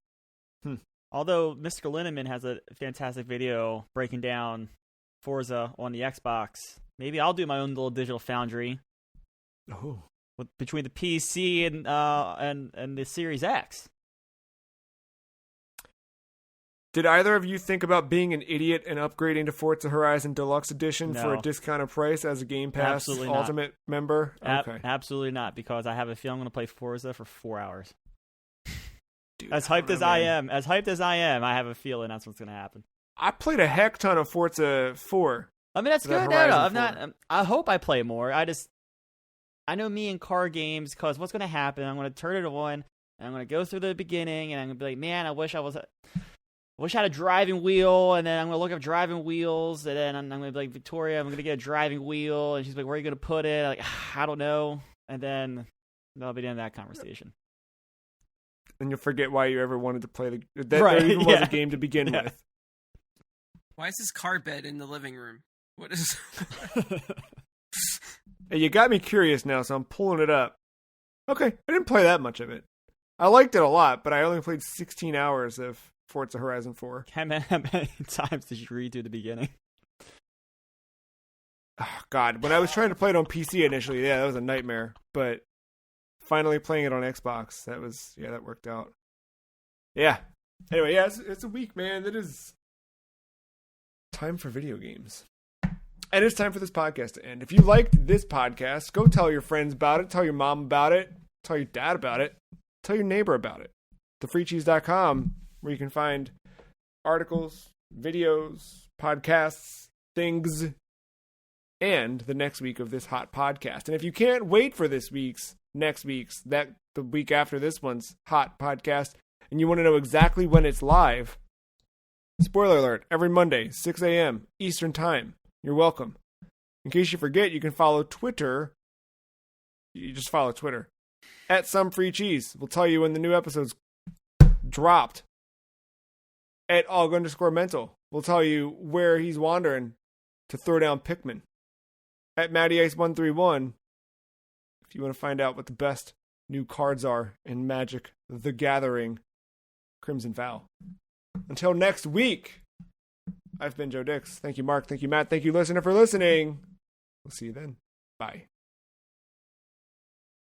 Although Mr. Linneman has a fantastic video breaking down Forza on the Xbox, maybe I'll do my own little digital foundry. Oh. Between the PC and the Series X. Did either of you think about being an idiot and upgrading to Forza Horizon Deluxe Edition for a discounted price as a Game Pass Ultimate member? Okay. Absolutely not, because I have a feeling I'm going to play Forza for 4 hours. Dude, as hyped as I am, I have a feeling that's what's going to happen. I played a heck ton of Forza 4. I mean, that's good. No, I'm not. I hope I play more. I know me in car games, because what's going to happen, I'm going to turn it on, and I'm gonna go through the beginning, and I'm gonna be like, man, I wish I had a driving wheel, and then I'm gonna look up driving wheels, and then I'm gonna be like, Victoria, I'm gonna get a driving wheel, and she's like, where are you gonna put it? I'm like, I don't know, and then that'll be the end of that conversation. And you'll forget why you ever wanted to play that Right, there even was a game to begin Yeah. with. Why is this car bed in the living room? What is? Hey, you got me curious now, so I'm pulling it up. Okay, I didn't play that much of it. I liked it a lot, but I only played 16 hours of Forza Horizon 4. How many times did you read through the beginning? Oh, God, when I was trying to play it on PC initially, yeah, that was a nightmare. But finally playing it on Xbox, that worked out. Yeah. Anyway, yeah, it's a week, man. It is time for video games. And it's time for this podcast to end. If you liked this podcast, go tell your friends about it. Tell your mom about it. Tell your dad about it. Tell your neighbor about it. thefreecheese.com, where you can find articles, videos, podcasts, things, and the next week of this hot podcast. And if you can't wait for the week after this one's hot podcast, and you want to know exactly when it's live, spoiler alert, every Monday, 6 a.m. Eastern Time. You're welcome. In case you forget, you can follow Twitter. You just follow Twitter. At @SomeFreeCheese. We'll tell you when the new episode's dropped. At @AUG_mental. We'll tell you where he's wandering to throw down Pikmin. At MattyIce131. If you want to find out what the best new cards are in Magic the Gathering Crimson Vow. Until next week, I've been Joe Dix. Thank you, Mark. Thank you, Matt. Thank you, listener, for listening. We'll see you then. Bye.